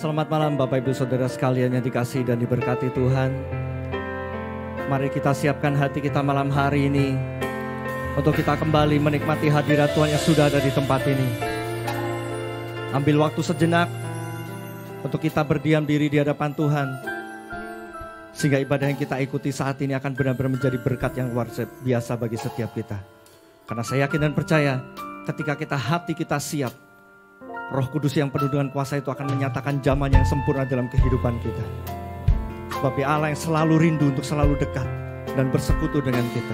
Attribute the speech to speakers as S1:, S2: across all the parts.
S1: Selamat malam Bapak Ibu Saudara sekalian yang dikasihi dan diberkati Tuhan. Mari kita siapkan hati kita malam hari ini untuk kita kembali menikmati hadirat Tuhan yang sudah ada di tempat ini. Ambil waktu sejenak untuk kita berdiam diri di hadapan Tuhan, sehingga ibadah yang kita ikuti saat ini akan benar-benar menjadi berkat yang luar biasa bagi setiap kita. Karena saya yakin dan percaya ketika hati kita siap, Roh Kudus yang penuh dengan kuasa itu akan menyatakan zaman yang sempurna dalam kehidupan kita. Sebab Allah yang selalu rindu untuk selalu dekat dan bersekutu dengan kita.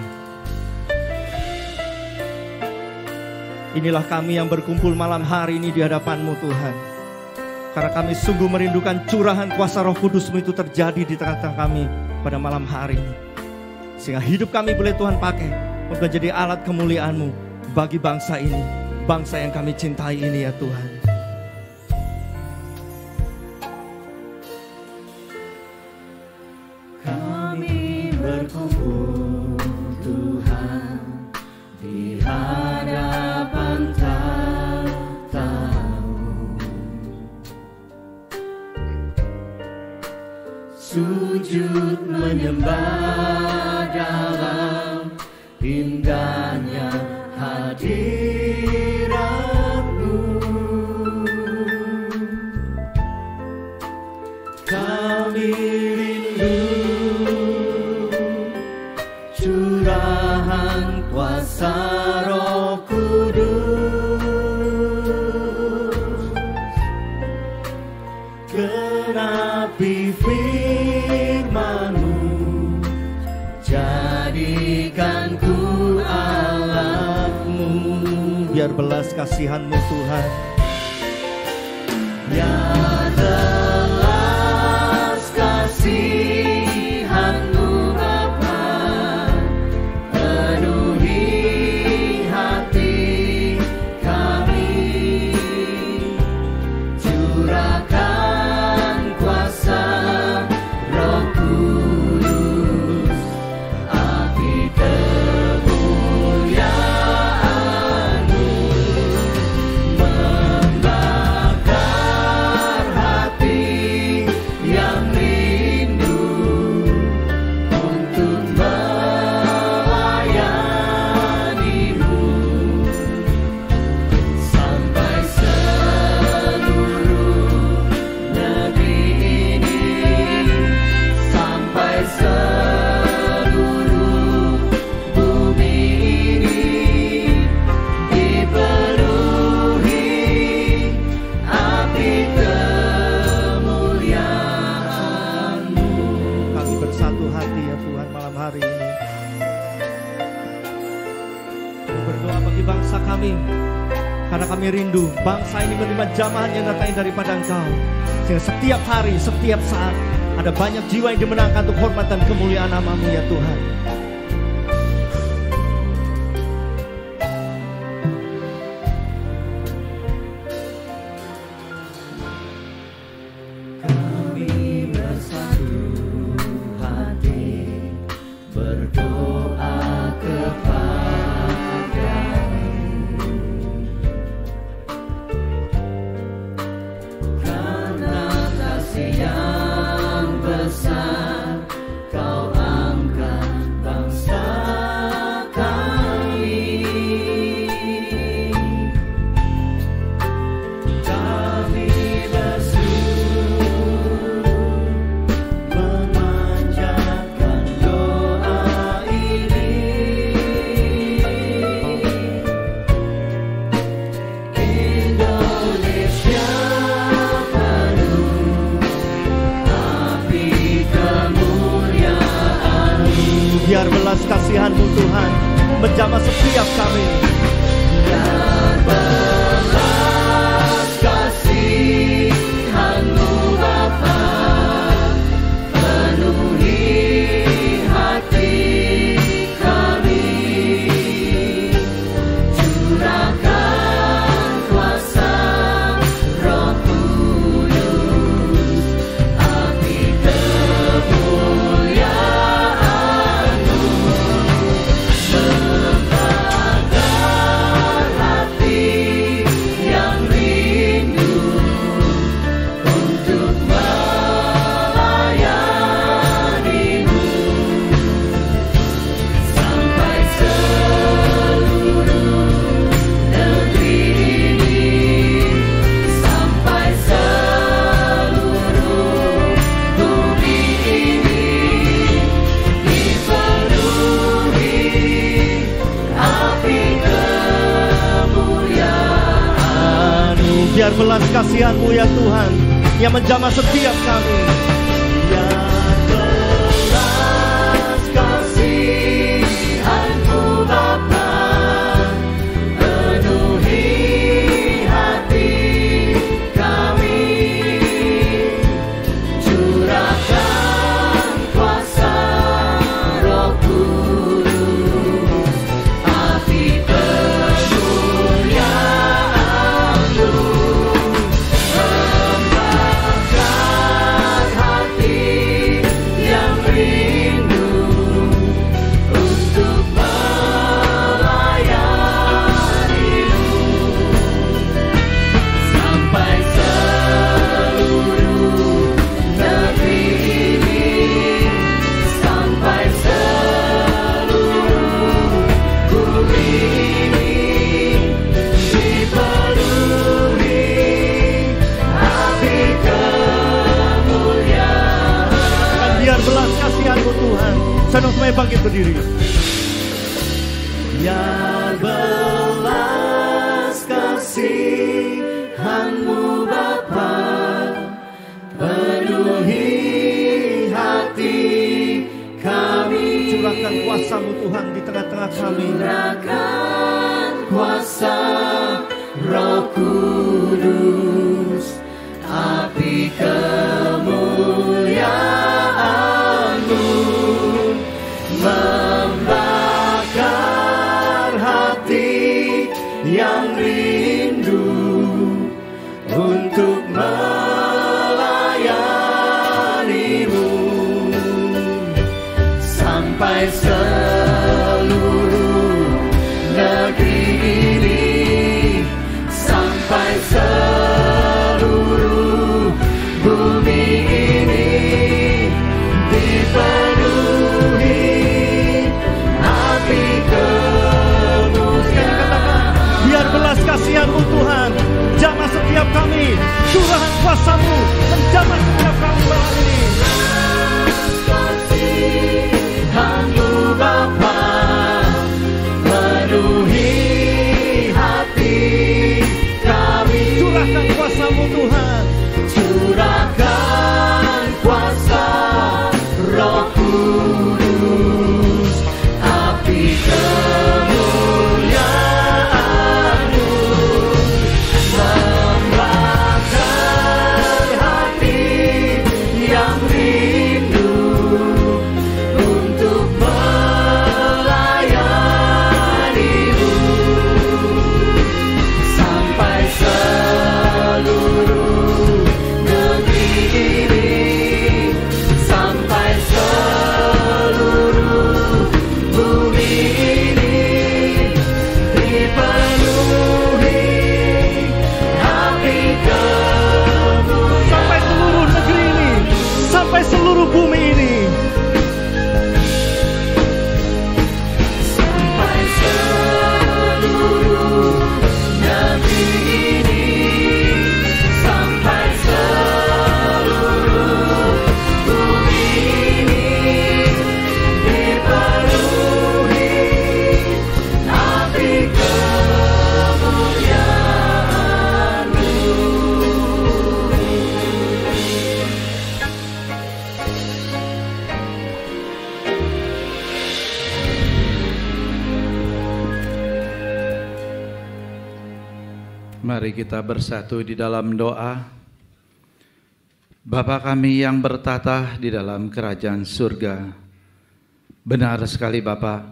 S1: Inilah kami yang berkumpul malam hari ini di hadapan-Mu Tuhan. Karena kami sungguh merindukan curahan kuasa Roh Kudus-Mu itu terjadi di tengah-tengah kami pada malam hari ini. Sehingga hidup kami boleh Tuhan pakai untuk menjadi alat kemuliaan-Mu bagi bangsa ini, bangsa yang kami cintai ini ya Tuhan.
S2: Kami berkumpul Tuhan di hadapan tahta-Mu, sujud menyembah dalam indahnya hadirat-Mu. Kami rindu curahan kuasa Roh Kudus, genapi firman-Mu, jadikan ku alatmu.
S1: Biar belas kasihan-Mu Tuhan,
S2: ya belas kasihan-Mu Bapa, penuhi hati kami, curahkan kuasa Roh Kudus, api kemuliaan-Mu membakar hati yang rindu untuk melayani-Mu, sampai seluruh negeri ini, sampai seluruh bumi ini dipenuhi api kemuliaan-Mu.
S1: kami bersatu hati ya Tuhan malam hari ini. Kami berdoa bagi bangsa kami, karena kami rindu bangsa ini menerima jamahan yang datang daripada Engkau. Sehingga setiap hari, setiap saat ada banyak jiwa yang dimenangkan untuk hormat dan kemuliaan nama-Mu ya Tuhan.
S2: Kami bersatu hati berdoa kepada-Mu, karena kasih yang besar Kau angkat bangsa kami. Kami bersujud memanjatkan doa ini. Indonesia penuh api kemuliaan-Mu.
S1: Biar belas kasihan-Mu Tuhan menjamah setiap kami.
S2: Biar belas kasihan-Mu Bapa, penuhi hati kami, curahkan kuasa Roh Kudus, api kemuliaan-Mu membakar
S1: belas kasihan-Mu ya Tuhan, yang menjamah setiap kami.
S2: Biar belas kasihan-Mu Bapa penuhi hati kami, curahkan kuasa Roh Kudus, api kemuliaan-Mu membakar hati yang rindu untuk melayani-Mu, sampai seluruh negeri ini, sampai seluruh bumi ini dipenuhi api kemuliaan.
S1: Dan biar belas kasihan-Mu Tuhan. Senang semuanya bangkit berdiri.
S2: Biar belas kasihan-Mu Bapa penuhi hati kami,
S1: Curahkan kuasa-Mu Tuhan di tengah-tengah kami.
S2: curahkan kuasa Roh Kudus, api kemuliaan-Mu membakar hati yang rindu untuk melayani-Mu, sampai seluruh negeri ini, sampai seluruh bumi ini dipenuhi api kemuliaan.
S1: Biar belas kasihan-Mu Tuhan jamah setiap kami. Curahan kuasa-Mu menjamah setiap kami malam ini.
S2: Kasihan-Mu Bapa penuhi hati kami,
S1: Curahkan kuasa-Mu Tuhan.
S2: curahkan kuasa Roh Kudus, api kemuliaan-Mu membakar hati yang rindu untuk melayani-Mu, sampai seluruh negeri ini, sampai seluruh bumi ini dipenuhi api kemuliaan.
S1: Sampai seluruh negeri ini, sampai seluruh bumi ini.
S2: Sampai seluruh negeri ini, sampai seluruh bumi ini dipenuhi api kemuliaan-Mu.
S3: Mari kita bersatu di dalam doa. Bapa kami yang bertata di dalam kerajaan surga. Benar sekali Bapa,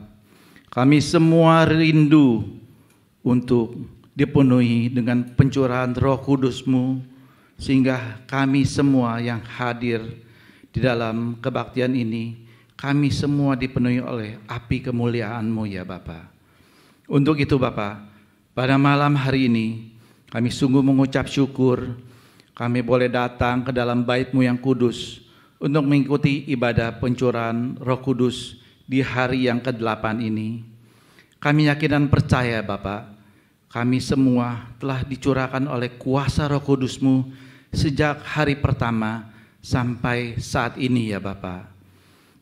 S3: kami semua rindu untuk dipenuhi dengan pencurahan Roh Kudus-Mu, sehingga kami semua yang hadir di dalam kebaktian ini, kami semua dipenuhi oleh api kemuliaan-Mu ya Bapa. Untuk itu Bapa, pada malam hari ini kami sungguh mengucap syukur kami boleh datang ke dalam bait-Mu yang kudus untuk mengikuti ibadah pencurahan Roh Kudus di hari yang ke-8 ini. Kami yakin dan percaya Bapa, kami semua telah dicurahkan oleh kuasa Roh Kudus-Mu sejak hari pertama sampai saat ini ya Bapa.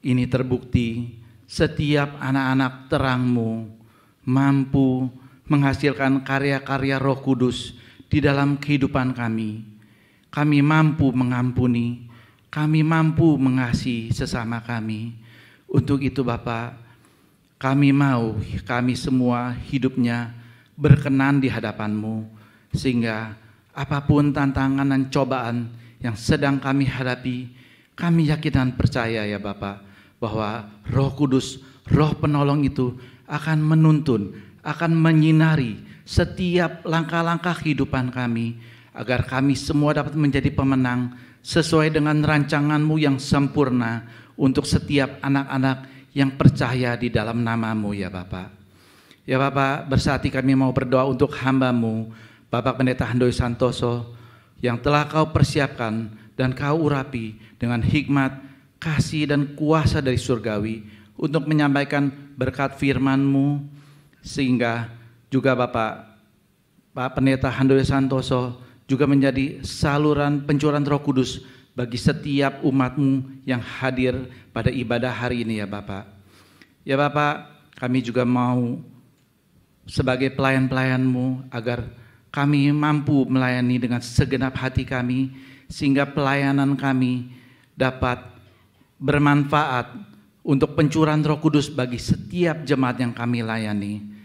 S3: Ini terbukti setiap anak-anak terang-Mu mampu menghasilkan karya-karya Roh Kudus di di dalam kehidupan kami. Kami mampu mengampuni, kami mampu mengasihi sesama kami. Untuk itu Bapa, kami mau kami semua hidupnya berkenan di hadapan-Mu, sehingga apapun tantangan dan cobaan yang sedang kami hadapi, kami yakin dan percaya ya Bapa, bahwa Roh Kudus, Roh Penolong itu akan menuntun, akan menyinari setiap langkah-langkah kehidupan kami, agar kami semua dapat menjadi pemenang sesuai dengan rancangan-Mu yang sempurna untuk setiap anak-anak yang percaya di dalam nama-Mu ya Bapa. Ya Bapak, bersati kami mau berdoa untuk hamba-Mu, Bapak Pendeta Handoyo Santoso, yang telah Kau persiapkan dan Kau urapi dengan hikmat, kasih dan kuasa dari surgawi untuk menyampaikan berkat firman-Mu, sehingga juga Bapak Pendeta Handoyo Santoso juga menjadi saluran pencurahan Roh Kudus bagi setiap umat-Mu yang hadir pada ibadah hari ini ya Bapak. Ya Bapak, kami juga mau sebagai pelayan-pelayan-Mu agar kami mampu melayani dengan segenap hati kami, sehingga pelayanan kami dapat bermanfaat untuk pencurahan Roh Kudus bagi setiap jemaat yang kami layani.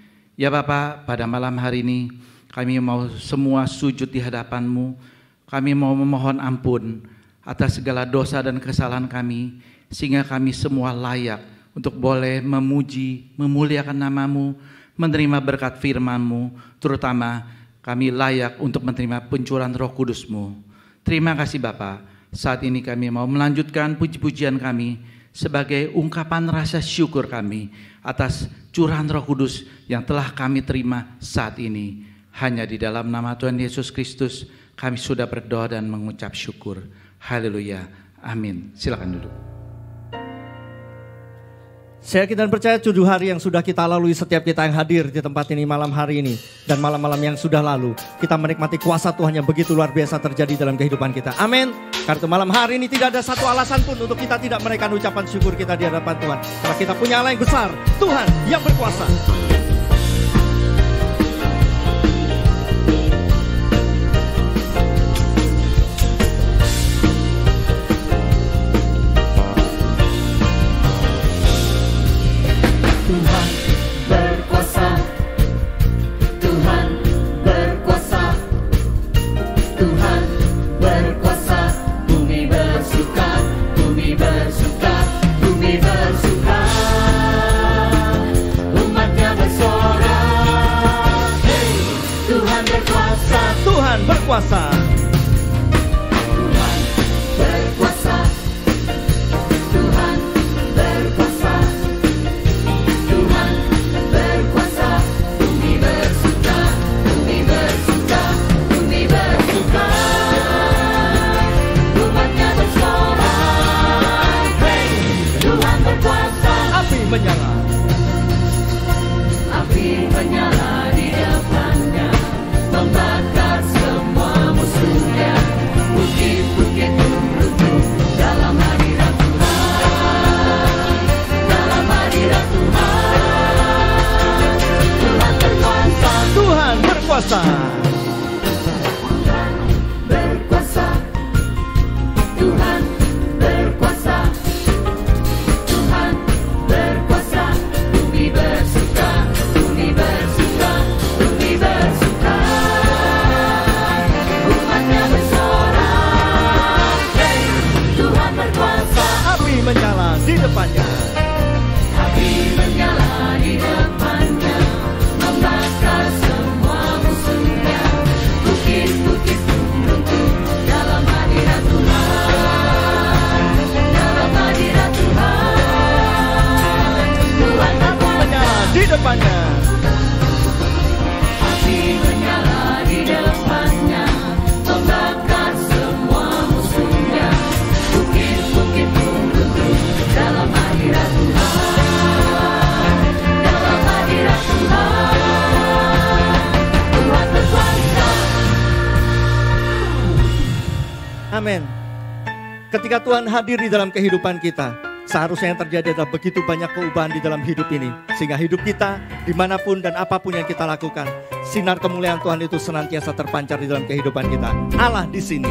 S3: Ya Bapak, pada malam hari ini kami mau semua sujud di hadapan-Mu. Kami mau memohon ampun atas segala dosa dan kesalahan kami, sehingga kami semua layak untuk boleh memuji, memuliakan nama-Mu, menerima berkat firman-Mu, terutama kami layak untuk menerima pencurahan Roh Kudus-Mu. Terima kasih Bapa. Saat ini kami mau melanjutkan puji-pujian kami sebagai ungkapan rasa syukur kami atas curahan Roh Kudus yang telah kami terima saat ini. Hanya di dalam nama Tuhan Yesus Kristus kami sudah berdoa dan mengucap syukur. Haleluya. Amin. Silakan duduk.
S1: Saya yakin dan percaya 7 hari yang sudah kita lalui, setiap kita yang hadir di tempat ini malam hari ini dan malam-malam yang sudah lalu, kita menikmati kuasa Tuhan yang begitu luar biasa terjadi dalam kehidupan kita. Amin. Karena malam hari ini tidak ada satu alasan pun untuk kita tidak menaikkan ucapan syukur kita di hadapan Tuhan. Karena kita punya Allah yang besar, Tuhan yang berkuasa. Berkuasa.
S2: Tuhan berkuasa. Tuhan berkuasa. Tuhan berkuasa. Bumi bersuka. Bumi bersuka. Bumi bersuka. Umatnya bersorak. Hey, Tuhan berkuasa.
S1: Api menyala.
S2: Api menyala di depannya, membakar semua musuhnya. Bukit-bukit runtuh dalam hadirat Tuhan. Dalam hadirat Tuhan. Tuhan berkuasa.
S1: Tuhan berkuasa.
S2: Tuhan berkuasa. Tuhan berkuasa. Bumi bersuka. Bumi bersuka. Bumi bersuka. Umatnya bersorak. Hey, Tuhan berkuasa.
S1: Api menyala di depannya.
S2: Api menyala di depannya, membakar semua musuhnya. Bukit-bukit runtuh dalam hadirat Tuhan. Dalam hadirat Tuhan. Tuhan berkuasa.
S1: Di depannya.
S2: Api menyala di depannya, membakar semua musuhnya. Bukit-bukit runtuh dalam hadirat Tuhan. Dalam hadirat Tuhan. Tuhan berkuasa.
S1: Amin. Ketika Tuhan hadir di dalam kehidupan kita, Seharusnya yang terjadi adalah begitu banyak perubahan di dalam hidup ini. Sehingga hidup kita dimanapun dan apapun yang kita lakukan, sinar kemuliaan Tuhan itu senantiasa terpancar di dalam kehidupan kita. Allah di sini.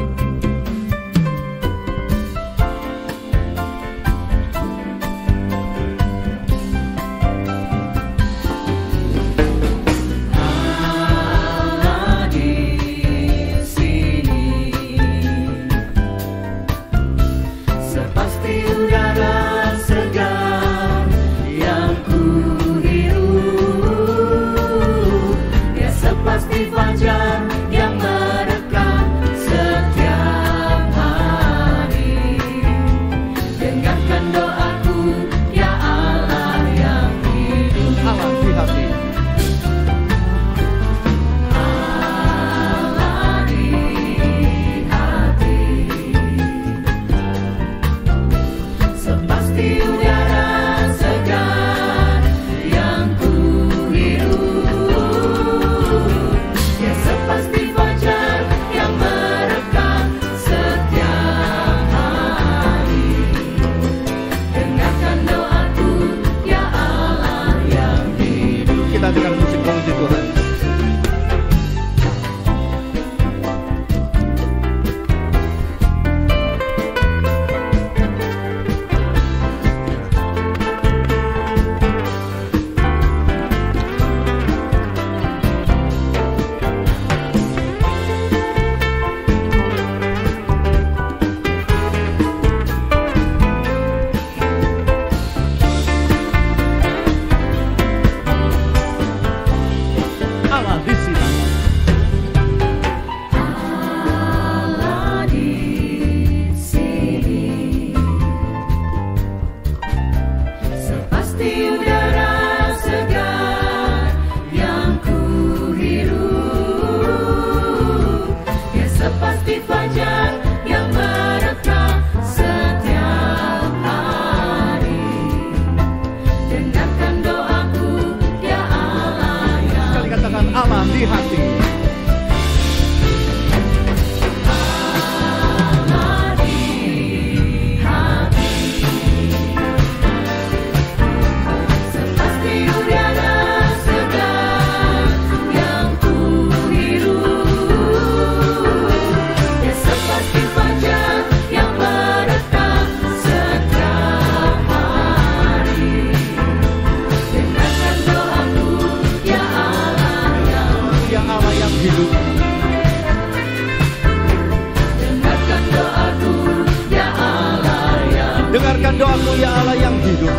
S1: Dengarkan doaku ya Allah yang hidup.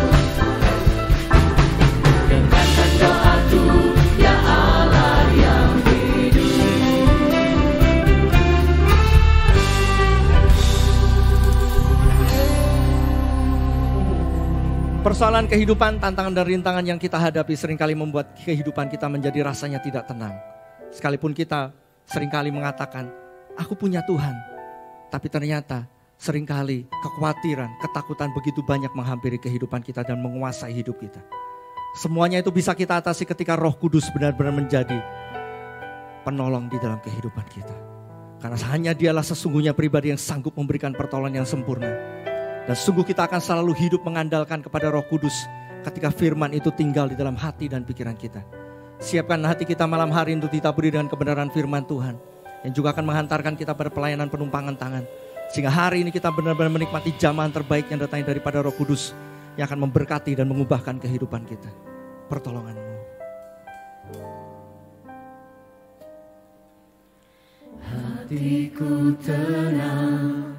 S2: Dengarkan doaku ya Allah yang hidup.
S1: Persoalan kehidupan, tantangan dan rintangan yang kita hadapi seringkali membuat kehidupan kita menjadi rasanya tidak tenang. Sekalipun kita seringkali mengatakan, aku punya Tuhan. Tapi ternyata seringkali kekhawatiran, ketakutan begitu banyak menghampiri kehidupan kita dan menguasai hidup kita. Semuanya itu bisa kita atasi ketika Roh Kudus benar-benar menjadi penolong di dalam kehidupan kita. Karena hanya Dialah sesungguhnya pribadi yang sanggup memberikan pertolongan yang sempurna. Dan sungguh kita akan selalu hidup mengandalkan kepada Roh Kudus ketika firman itu tinggal di dalam hati dan pikiran kita. Siapkan hati kita malam hari untuk ditaburi dengan kebenaran firman Tuhan. Yang juga akan menghantarkan kita pada pelayanan penumpangan tangan. Sehingga hari ini kita benar-benar menikmati jamahan terbaik yang datangnya daripada Roh Kudus. Yang akan memberkati dan mengubahkan kehidupan kita. Pertolongan-Mu.
S2: Hatiku tenang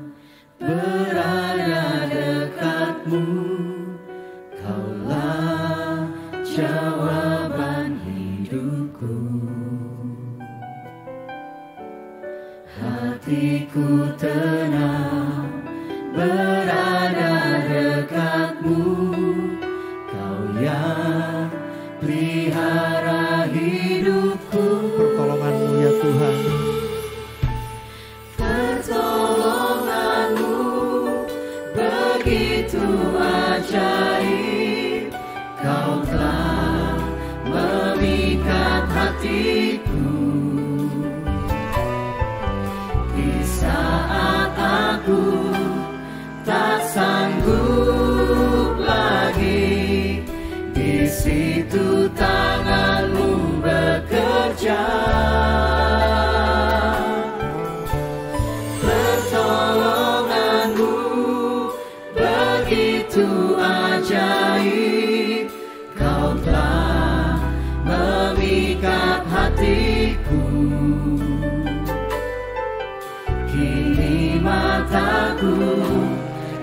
S2: berada dekat-Mu. Kaulah jawaban hidupku. Hatiku tenang berada dekat-Mu. Kau yang pelihara hidupku.
S1: Pertolongan-Mu ya Tuhan.
S2: Pertolongan-Mu begitu ajaib. Kau telah memikat hatiku. Saat aku tak sanggup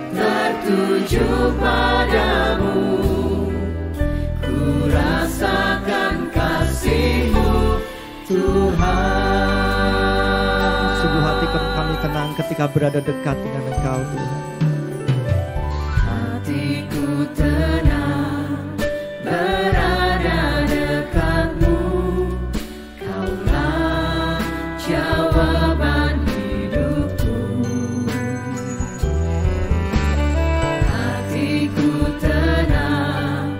S2: tertuju padamu, ku rasakan kasih-Mu Tuhan.
S1: Sungguh hati kami tenang ketika berada dekat dengan Engkau Tuhan.
S2: Hatiku tenang berada dekat-Mu, Kaulah jawaban hidupku. Hatiku tenang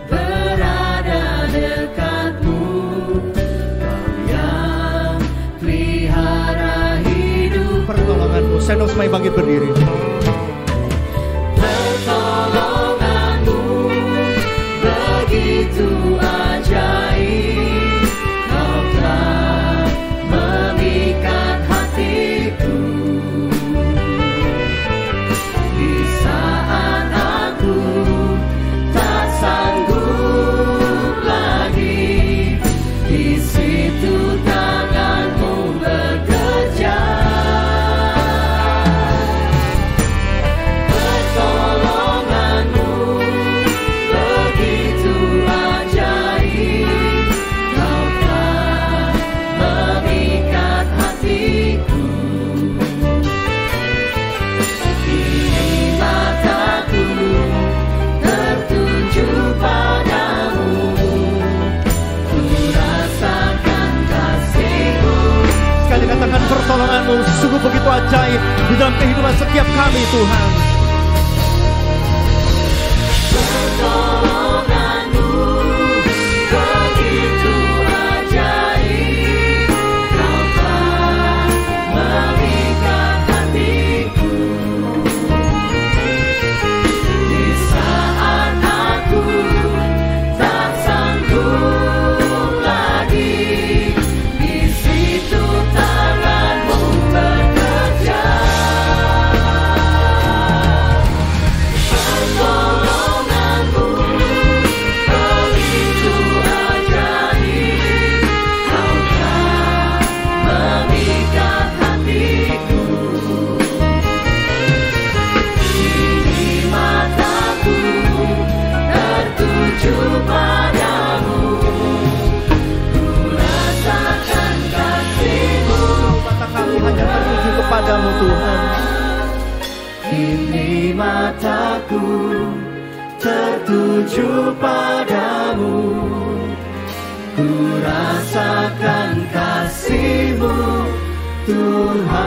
S2: berada dekat-Mu, Kau yang pelihara hidup.
S1: Pertolongan-Mu, Seno semai bangkit berdiri.
S2: Pertolongan-Mu begitu ajaib, Kau telah memikat hatiku. Di saat aku tak sanggup lagi, di situ tangan-Mu bekerja. Pertolongan-Mu begitu ajaib, Kau telah memikat hatiku. Kini mataku tertuju padamu, ku rasakan kasih-Mu.
S1: Sekali katakan pertolongan-Mu sungguh begitu ajaib di dalam kehidupan setiap kami Tuhan.
S2: Pertolongan-Mu begitu ajaib, Kau telah memikat hatiku. Di saat aku tak sanggup lagi, di situ tangan-Mu bekerja. Pertolongan-Mu begitu ajaib, Kau telah memikat hatiku. Kini mataku tertuju padamu, ku rasakan kasih-Mu.
S1: Mata kami hanya tertuju kepadamu Tuhan.
S2: Kini mataku tertuju padamu, ku rasakan kasih-Mu Tuhan.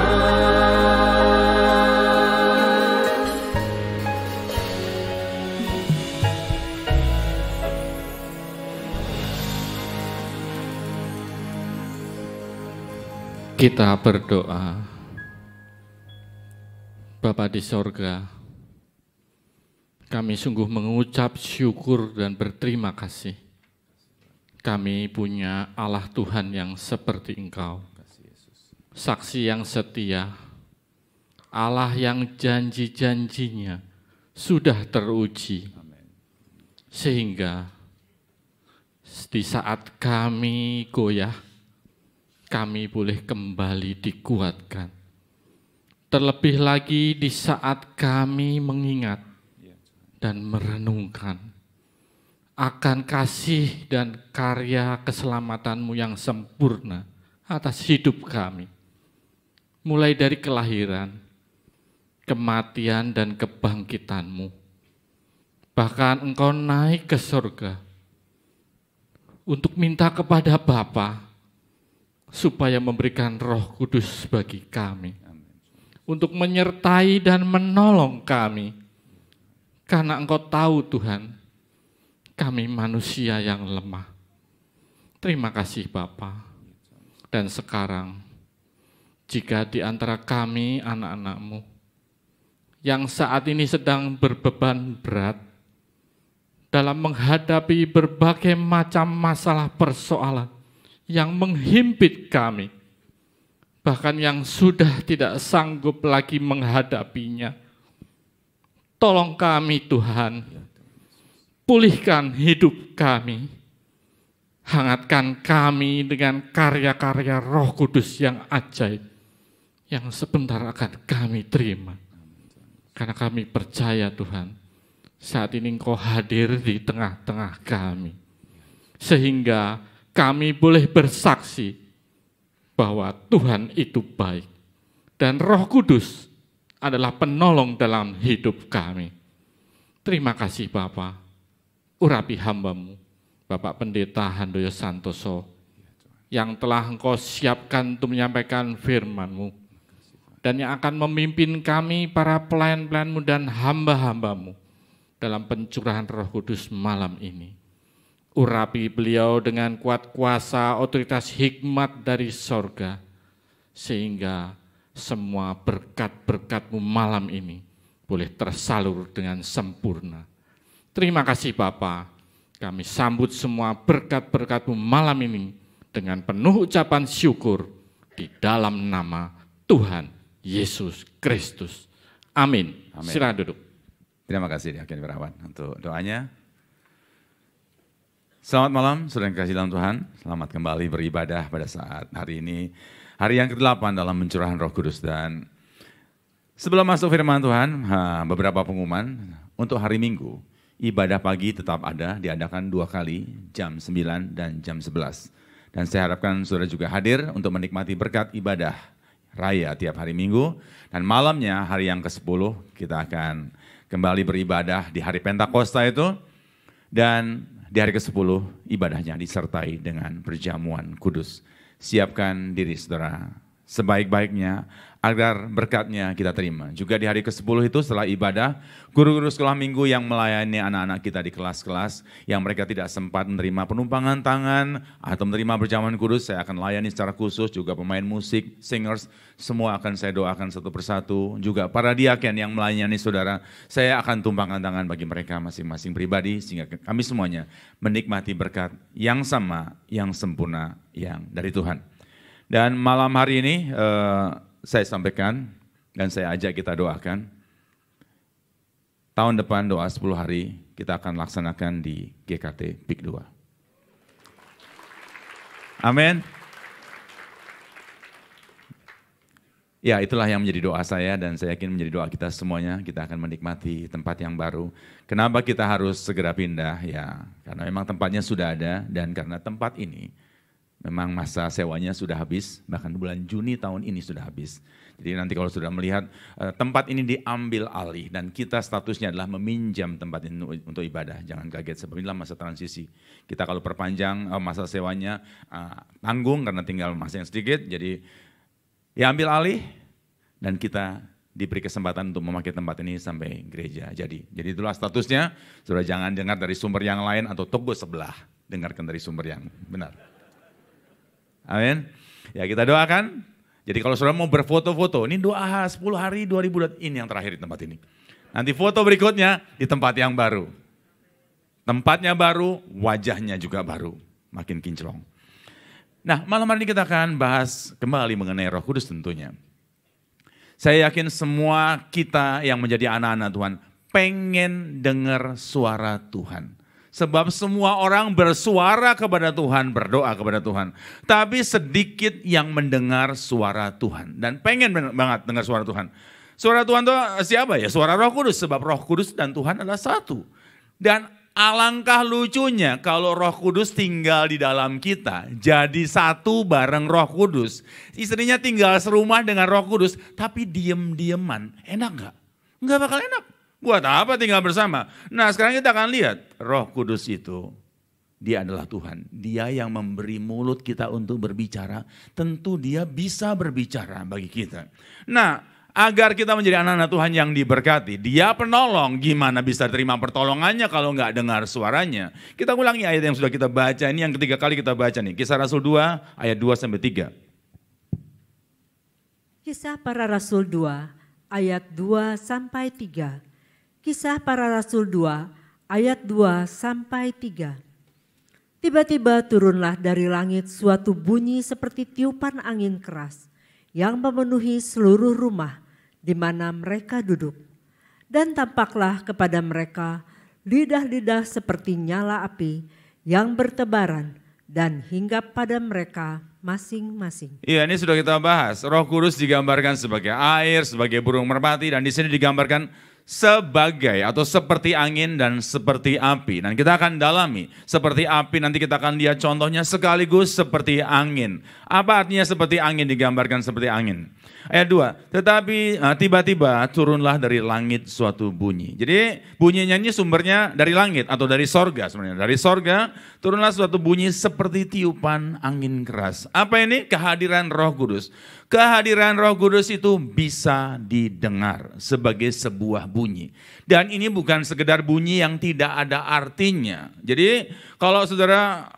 S4: Kita berdoa. Bapa di sorga, kami sungguh mengucap syukur dan berterima kasih. Kami punya Allah Tuhan yang seperti Engkau, saksi yang setia, Allah yang janji-janjinya sudah teruji, sehingga di saat kami goyah, kami boleh kembali dikuatkan. Terlebih lagi di saat kami mengingat dan merenungkan akan kasih dan karya keselamatan-Mu yang sempurna atas hidup kami. Mulai dari kelahiran, kematian dan kebangkitan-Mu. Bahkan Engkau naik ke surga untuk minta kepada Bapa supaya memberikan Roh Kudus bagi kami. Untuk menyertai dan menolong kami. Karena Engkau tahu Tuhan, kami manusia yang lemah. Terima kasih Bapa. Dan sekarang, jika di antara kami anak-anak-Mu, yang saat ini sedang berbeban berat, dalam menghadapi berbagai macam masalah persoalan yang menghimpit kami, bahkan yang sudah tidak sanggup lagi menghadapinya. Tolong kami Tuhan, pulihkan hidup kami, hangatkan kami dengan karya-karya Roh Kudus yang ajaib, yang sebentar akan kami terima. Karena kami percaya Tuhan, saat ini Engkau hadir di tengah-tengah kami. Sehingga kami boleh bersaksi bahwa Tuhan itu baik. Dan Roh Kudus adalah penolong dalam hidup kami. Terima kasih Bapa. Urapi hamba-Mu, Bapak Pendeta Handoyo Santoso, yang telah Engkau siapkan untuk menyampaikan firman-Mu. Dan yang akan memimpin kami para pelayan-pelayan-Mu dan hamba-hamba-Mu dalam pencurahan Roh Kudus malam ini. Urapi beliau dengan kuat kuasa otoritas hikmat dari sorga, sehingga semua berkat-berkat-Mu malam ini boleh tersalur dengan sempurna. Terima kasih Bapa, kami sambut semua berkat-berkat-Mu malam ini dengan penuh ucapan syukur di dalam nama Tuhan Yesus Kristus. Amin. Silakan duduk.
S5: Terima kasih Diaken Wirawan untuk doanya. Selamat malam, saudara yang kasih dalam Tuhan. Selamat kembali beribadah pada saat hari ini. Hari yang ke-8 dalam pencurahan Roh Kudus. Dan sebelum masuk firman Tuhan, beberapa pengumuman untuk hari Minggu. Ibadah pagi tetap ada, diadakan 2 kali, jam 9 dan jam 11. Dan saya harapkan saudara juga hadir untuk menikmati berkat ibadah raya tiap hari Minggu. Dan malamnya, hari yang ke-10, kita akan kembali beribadah di hari Pentakosta itu. Dan di hari ke-10, ibadahnya disertai dengan perjamuan kudus. Siapkan diri saudara sebaik-baiknya agar berkatnya kita terima. Juga di hari ke-10 itu setelah ibadah, guru-guru sekolah minggu yang melayani anak-anak kita di kelas-kelas yang mereka tidak sempat menerima penumpangan tangan atau menerima perjamuan kudus, saya akan layani secara khusus. Juga pemain musik, singers, semua akan saya doakan satu persatu. Juga para diaken yang melayani saudara, saya akan tumpangkan tangan bagi mereka masing-masing pribadi sehingga kami semuanya menikmati berkat yang sama, yang sempurna, yang dari Tuhan. Dan malam hari ini saya sampaikan dan saya ajak kita doakan. Tahun depan doa 10 hari kita akan laksanakan di GKT PIK 2. Amin. Ya, itulah yang menjadi doa saya dan saya yakin menjadi doa kita semuanya. Kita akan menikmati tempat yang baru. Kenapa kita harus segera pindah? Ya, karena memang tempatnya sudah ada dan karena tempat ini memang masa sewanya sudah habis, bahkan bulan Juni tahun ini sudah habis. Jadi nanti kalau sudah melihat tempat ini diambil alih dan kita statusnya adalah meminjam tempat ini untuk ibadah. Jangan kaget sebab inilah masa transisi. Kita kalau perpanjang masa sewanya tanggung karena tinggal masa yang sedikit, jadi diambil alih dan kita diberi kesempatan untuk memakai tempat ini sampai gereja. Jadi itulah statusnya. Saudara jangan dengar dari sumber yang lain atau toko sebelah, dengarkan dari sumber yang benar. Amin. Ya kita doakan. Jadi kalau saudara mau berfoto-foto, ini doa 10 hari 2000 ini yang terakhir di tempat ini. Nanti foto berikutnya di tempat yang baru. Tempatnya baru, wajahnya juga baru. Makin kinclong. Nah malam hari ini kita akan bahas kembali mengenai Roh Kudus tentunya. Saya yakin semua kita yang menjadi anak-anak Tuhan pengen dengar suara Tuhan. Sebab semua orang bersuara kepada Tuhan, berdoa kepada Tuhan. Tapi sedikit yang mendengar suara Tuhan. Dan pengen banget dengar suara Tuhan. Suara Tuhan itu siapa ya? Suara Roh Kudus. Sebab Roh Kudus dan Tuhan adalah satu. Dan alangkah lucunya kalau Roh Kudus tinggal di dalam kita. Jadi satu bareng Roh Kudus. Istrinya tinggal serumah dengan Roh Kudus. Tapi diem-dieman. Enak gak? Enggak bakal enak. Buat apa tinggal bersama? Nah sekarang kita akan lihat Roh Kudus itu, dia adalah Tuhan. Dia yang memberi mulut kita untuk berbicara. Tentu dia bisa berbicara bagi kita. Nah agar kita menjadi anak-anak Tuhan yang diberkati. Dia penolong, gimana bisa terima pertolongannya kalau nggak dengar suaranya. Kita ulangi ayat yang sudah kita baca, ini yang ketiga kali kita baca nih. Kisah Rasul 2 ayat 2-3.
S6: Kisah para Rasul 2 ayat 2-3. Kisah para Rasul 2 ayat 2-3. Tiba-tiba turunlah dari langit suatu bunyi seperti tiupan angin keras yang memenuhi seluruh rumah di mana mereka duduk. Dan tampaklah kepada mereka lidah-lidah seperti nyala api yang bertebaran dan hinggap pada mereka masing-masing.
S5: Iya, ini sudah kita bahas. Roh Kudus digambarkan sebagai air, sebagai burung merpati, dan di sini digambarkan sebagai atau seperti angin dan seperti api. Dan kita akan dalami seperti api, nanti kita akan lihat contohnya sekaligus seperti angin. Apa artinya seperti angin, digambarkan seperti angin? Ayat 2, tetapi tiba-tiba turunlah dari langit suatu bunyi. Jadi bunyinya ini sumbernya dari langit atau dari sorga sebenarnya. Dari sorga turunlah suatu bunyi seperti tiupan angin keras. Apa ini? Kehadiran Roh Kudus. Kehadiran Roh Kudus itu bisa didengar sebagai sebuah bunyi. Dan ini bukan sekedar bunyi yang tidak ada artinya. Jadi kalau saudara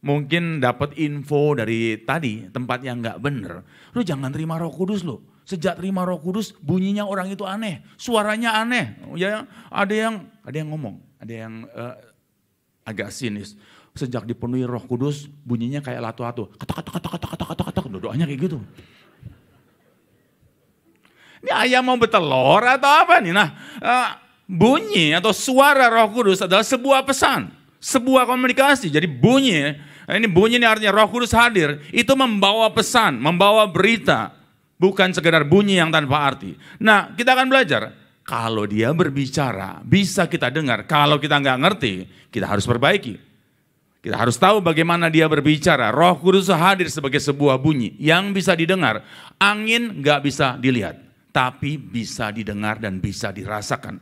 S5: mungkin dapat info dari tadi tempat yang nggak benar, lu jangan terima Roh Kudus lu. Sejak terima Roh Kudus bunyinya orang itu aneh, suaranya aneh. Ya, ada yang ngomong, ada yang agak sinis. Sejak dipenuhi Roh Kudus bunyinya kayak latu-latu, kata-kata, doanya kayak gitu. Ini ayam mau bertelur atau apa nih? Nah, bunyi atau suara Roh Kudus adalah sebuah pesan, sebuah komunikasi. Jadi bunyi ini artinya Roh Kudus hadir, itu membawa pesan, membawa berita, bukan sekedar bunyi yang tanpa arti. Nah, kita akan belajar, kalau dia berbicara bisa kita dengar, kalau kita nggak ngerti, kita harus perbaiki. Kita harus tahu bagaimana dia berbicara. Roh Kudus hadir sebagai sebuah bunyi yang bisa didengar. Angin nggak bisa dilihat, tapi bisa didengar dan bisa dirasakan.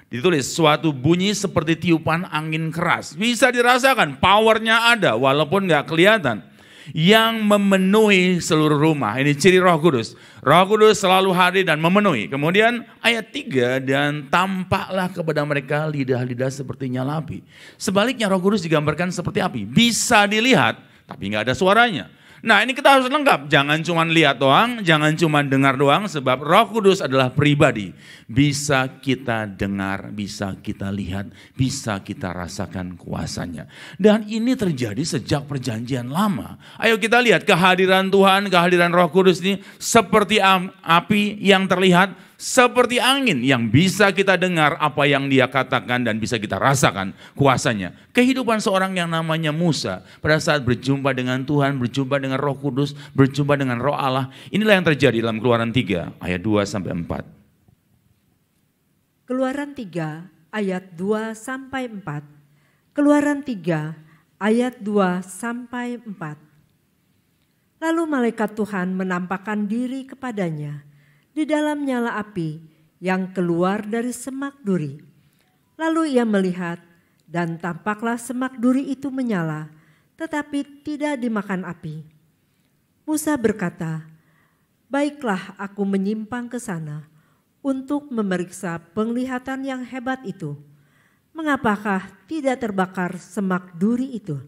S5: Ditulis suatu bunyi seperti tiupan angin keras. Bisa dirasakan, powernya ada walaupun nggak kelihatan. Yang memenuhi seluruh rumah. Ini ciri Roh Kudus. Roh Kudus selalu hadir dan memenuhi. Kemudian ayat 3, dan tampaklah kepada mereka lidah-lidah seperti nyala api. Sebaliknya Roh Kudus digambarkan seperti api. Bisa dilihat tapi nggak ada suaranya. Nah, ini kita harus lengkap, jangan cuma lihat doang, jangan cuma dengar doang, sebab Roh Kudus adalah pribadi. Bisa kita dengar, bisa kita lihat, bisa kita rasakan kuasanya. Dan ini terjadi sejak perjanjian lama. Ayo kita lihat kehadiran Tuhan, kehadiran Roh Kudus ini seperti api yang terlihat, seperti angin yang bisa kita dengar apa yang dia katakan dan bisa kita rasakan kuasanya. Kehidupan seorang yang namanya Musa pada saat berjumpa dengan Tuhan, berjumpa dengan Roh Kudus, berjumpa dengan Roh Allah. Inilah yang terjadi dalam Keluaran 3 ayat 2-4.
S6: Keluaran 3 ayat 2-4. Keluaran 3 ayat 2-4. Lalu malaikat Tuhan menampakkan diri kepadanya di dalam nyala api yang keluar dari semak duri. Lalu ia melihat, dan tampaklah semak duri itu menyala, tetapi tidak dimakan api. Musa berkata, "Baiklah, aku menyimpang ke sana untuk memeriksa penglihatan yang hebat itu. Mengapakah tidak terbakar semak duri itu?"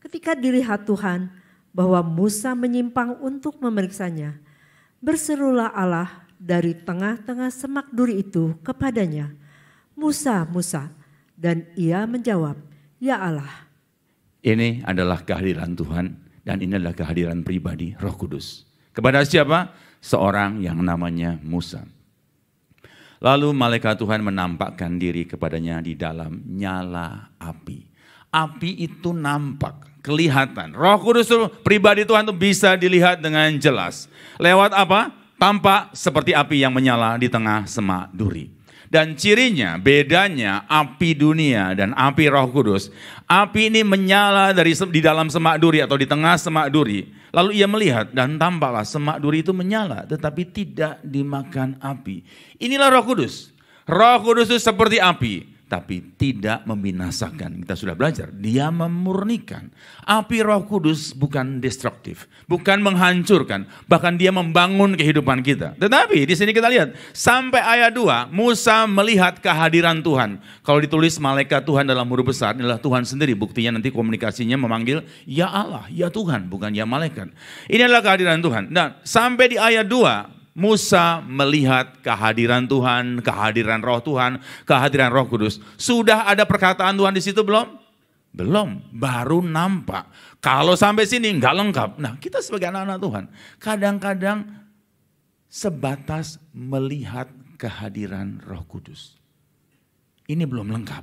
S6: Ketika dilihat Tuhan bahwa Musa menyimpang untuk memeriksanya, berserulah Allah dari tengah-tengah semak duri itu kepadanya, "Musa, Musa." Dan ia menjawab, "Ya Allah."
S5: Ini adalah kehadiran Tuhan dan ini adalah kehadiran pribadi Roh Kudus. Kepada siapa? Seorang yang namanya Musa. Lalu malaikat Tuhan menampakkan diri kepadanya di dalam nyala api. Api itu nampak, kelihatan. Roh Kudus itu, pribadi Tuhan itu bisa dilihat dengan jelas. Lewat apa? Tampak seperti api yang menyala di tengah semak duri. Dan cirinya, bedanya api dunia dan api Roh Kudus. Api ini menyala di dalam semak duri atau di tengah semak duri. Lalu ia melihat dan tampaklah semak duri itu menyala tetapi tidak dimakan api. Inilah Roh Kudus. Roh Kudus itu seperti api, tapi tidak membinasakan. Kita sudah belajar, dia memurnikan. Api Roh Kudus bukan destruktif, bukan menghancurkan, bahkan dia membangun kehidupan kita. Tetapi di sini kita lihat, sampai ayat 2, Musa melihat kehadiran Tuhan. Kalau ditulis malaikat Tuhan dalam huruf besar, inilah Tuhan sendiri. Buktinya nanti komunikasinya memanggil, "Ya Allah, ya Tuhan," bukan "ya malaikat." Ini adalah kehadiran Tuhan. Dan sampai di ayat 2, Musa melihat kehadiran Tuhan, kehadiran Roh Tuhan, kehadiran Roh Kudus. Sudah ada perkataan Tuhan di situ belum? Belum, baru nampak. Kalau sampai sini nggak lengkap. Nah, kita sebagai anak-anak Tuhan, kadang-kadang sebatas melihat kehadiran Roh Kudus. Ini belum lengkap.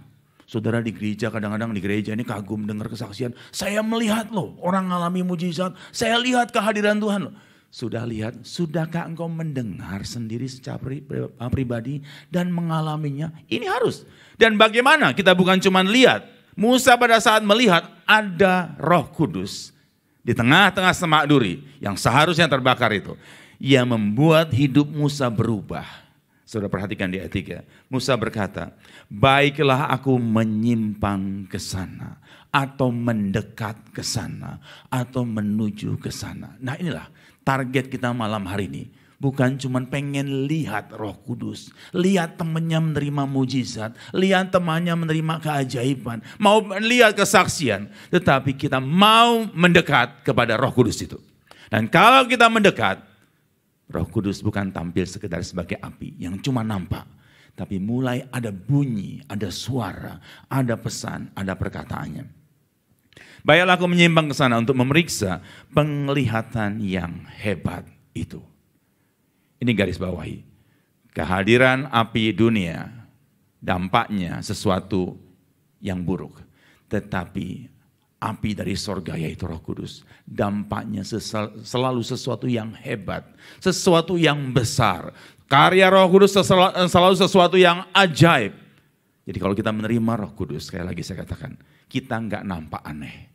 S5: Saudara di gereja, kadang-kadang di gereja ini kagum dengar kesaksian. Saya melihat loh orang mengalami mujizat, saya lihat kehadiran Tuhan loh. Sudah lihat, sudahkah engkau mendengar sendiri secara pribadi dan mengalaminya? Ini harus. Dan bagaimana kita bukan cuma lihat. Musa pada saat melihat ada Roh Kudus di tengah-tengah semak duri yang seharusnya terbakar itu. Yang membuat hidup Musa berubah. Saudara perhatikan di ayat 3. Musa berkata, baiklah aku menyimpang ke sana, atau mendekat ke sana, atau menuju ke sana. Nah inilah target kita malam hari ini. Bukan cuma pengen lihat Roh Kudus, lihat temannya menerima mujizat, lihat temannya menerima keajaiban, mau lihat kesaksian. Tetapi kita mau mendekat kepada Roh Kudus itu. Dan kalau kita mendekat, Roh Kudus bukan tampil sekedar sebagai api yang cuma nampak. Tapi mulai ada bunyi, ada suara, ada pesan, ada perkataannya. Baiklah aku menyimpang ke sana untuk memeriksa penglihatan yang hebat itu. Ini garis bawahi. Kehadiran api dunia dampaknya sesuatu yang buruk. Tetapi api dari sorga yaitu Roh Kudus. Dampaknya selalu sesuatu yang hebat. Sesuatu yang besar. Karya Roh Kudus selalu sesuatu yang ajaib. Jadi kalau kita menerima Roh Kudus, sekali lagi saya katakan, kita nggak nampak aneh.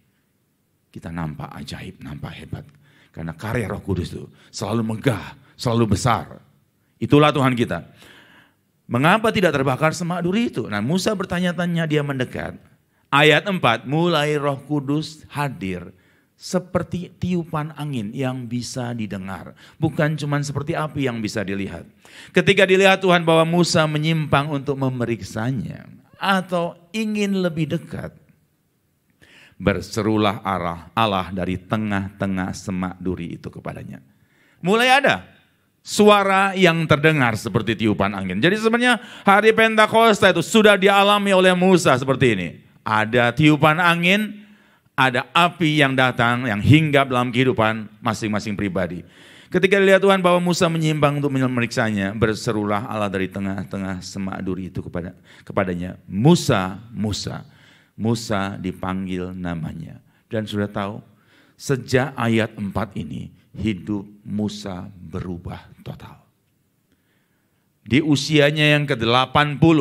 S5: Kita nampak ajaib, nampak hebat. Karena karya Roh Kudus itu selalu megah, selalu besar. Itulah Tuhan kita. Mengapa tidak terbakar semak duri itu? Nah Musa bertanya-tanya, dia mendekat. Ayat 4, mulai Roh Kudus hadir seperti tiupan angin yang bisa didengar. Bukan cuma seperti api yang bisa dilihat. Ketika dilihat Tuhan bahwa Musa menyimpang untuk memeriksanya atau ingin lebih dekat, berserulah Allah dari tengah-tengah semak duri itu kepadanya. Mulai ada suara yang terdengar seperti tiupan angin. Jadi sebenarnya hari Pentakosta itu sudah dialami oleh Musa seperti ini. Ada tiupan angin, ada api yang datang, yang hinggap dalam kehidupan masing-masing pribadi. Ketika dilihat Tuhan bahwa Musa menyimpang untuk memeriksanya, berserulah Allah dari tengah-tengah semak duri itu kepadanya, Musa, Musa. Musa dipanggil namanya. Dan sudah tahu, sejak ayat 4 ini, hidup Musa berubah total. Di usianya yang ke-80,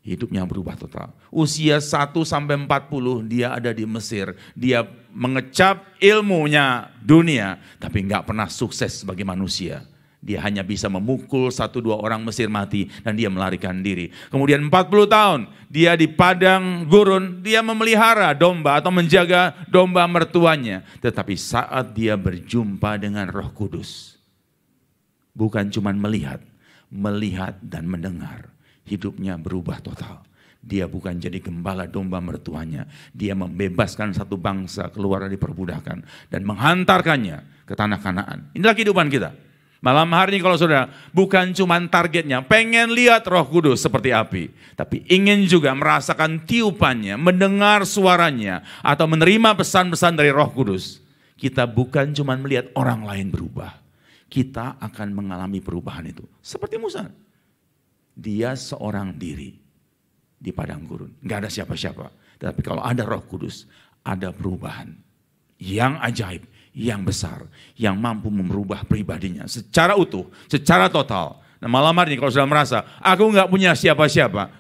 S5: hidupnya berubah total. Usia 1 sampai 40 dia ada di Mesir. Dia mengecap ilmunya dunia, tapi enggak pernah sukses sebagai manusia. Dia hanya bisa memukul 1-2 orang Mesir mati dan dia melarikan diri. Kemudian 40 tahun dia di padang gurun, dia memelihara domba atau menjaga domba mertuanya. Tetapi saat dia berjumpa dengan Roh Kudus, bukan cuma melihat dan mendengar. Hidupnya berubah total. Dia bukan jadi gembala domba mertuanya. Dia membebaskan satu bangsa keluar dari perbudakan dan menghantarkannya ke tanah Kanaan. Inilah kehidupan kita. Malam hari ini kalau saudara, bukan cuma targetnya pengen lihat Roh Kudus seperti api, tapi ingin juga merasakan tiupannya, mendengar suaranya, atau menerima pesan-pesan dari Roh Kudus. Kita bukan cuma melihat orang lain berubah, kita akan mengalami perubahan itu. Seperti Musa. Dia seorang diri di padang gurun. Gak ada siapa-siapa. Tapi kalau ada Roh Kudus, ada perubahan yang ajaib, yang besar, yang mampu merubah pribadinya secara utuh, secara total. Nah malam hari ini kalau sudah merasa, aku gak punya siapa-siapa,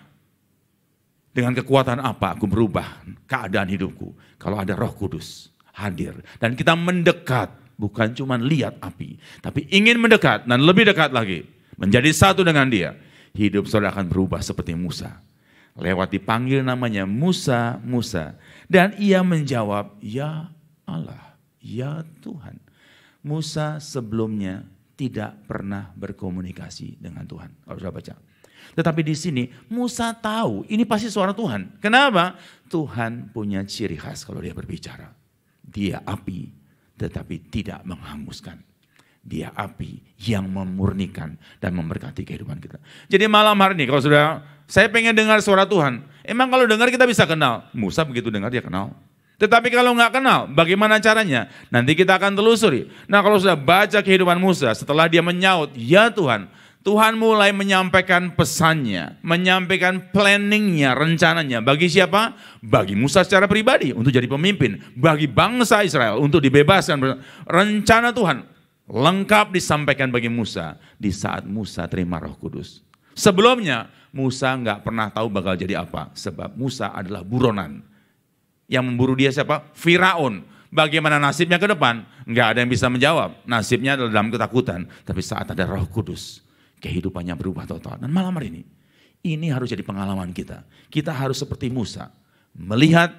S5: dengan kekuatan apa aku berubah keadaan hidupku? Kalau ada Roh Kudus hadir dan kita mendekat, bukan cuma lihat api, tapi ingin mendekat dan lebih dekat lagi, menjadi satu dengan dia. Hidup saudara akan berubah seperti Musa. Lewat dipanggil namanya Musa, Musa. Dan ia menjawab, ya Allah, ya Tuhan. Musa sebelumnya tidak pernah berkomunikasi dengan Tuhan. Kalau sudah baca. Tetapi di sini Musa tahu ini pasti suara Tuhan. Kenapa? Tuhan punya ciri khas kalau dia berbicara. Dia api tetapi tidak menghanguskan. Dia api yang memurnikan dan memberkati kehidupan kita. Jadi malam hari ini kalau sudah, saya pengen dengar suara Tuhan. Emang kalau dengar kita bisa kenal. Musa begitu dengar dia kenal. Tetapi kalau nggak kenal, bagaimana caranya? Nanti kita akan telusuri. Nah kalau sudah baca kehidupan Musa, setelah dia menyaut, ya Tuhan, Tuhan mulai menyampaikan pesannya, menyampaikan planningnya, rencananya. Bagi siapa? Bagi Musa secara pribadi untuk jadi pemimpin. Bagi bangsa Israel untuk dibebaskan. Rencana Tuhan lengkap disampaikan bagi Musa di saat Musa terima Roh Kudus. Sebelumnya Musa nggak pernah tahu bakal jadi apa. Sebab Musa adalah buronan. Yang memburu dia siapa? Firaun. Bagaimana nasibnya ke depan? Nggak ada yang bisa menjawab. Nasibnya adalah dalam ketakutan. Tapi saat ada Roh Kudus, kehidupannya berubah total. Dan malam hari ini harus jadi pengalaman kita. Kita harus seperti Musa, melihat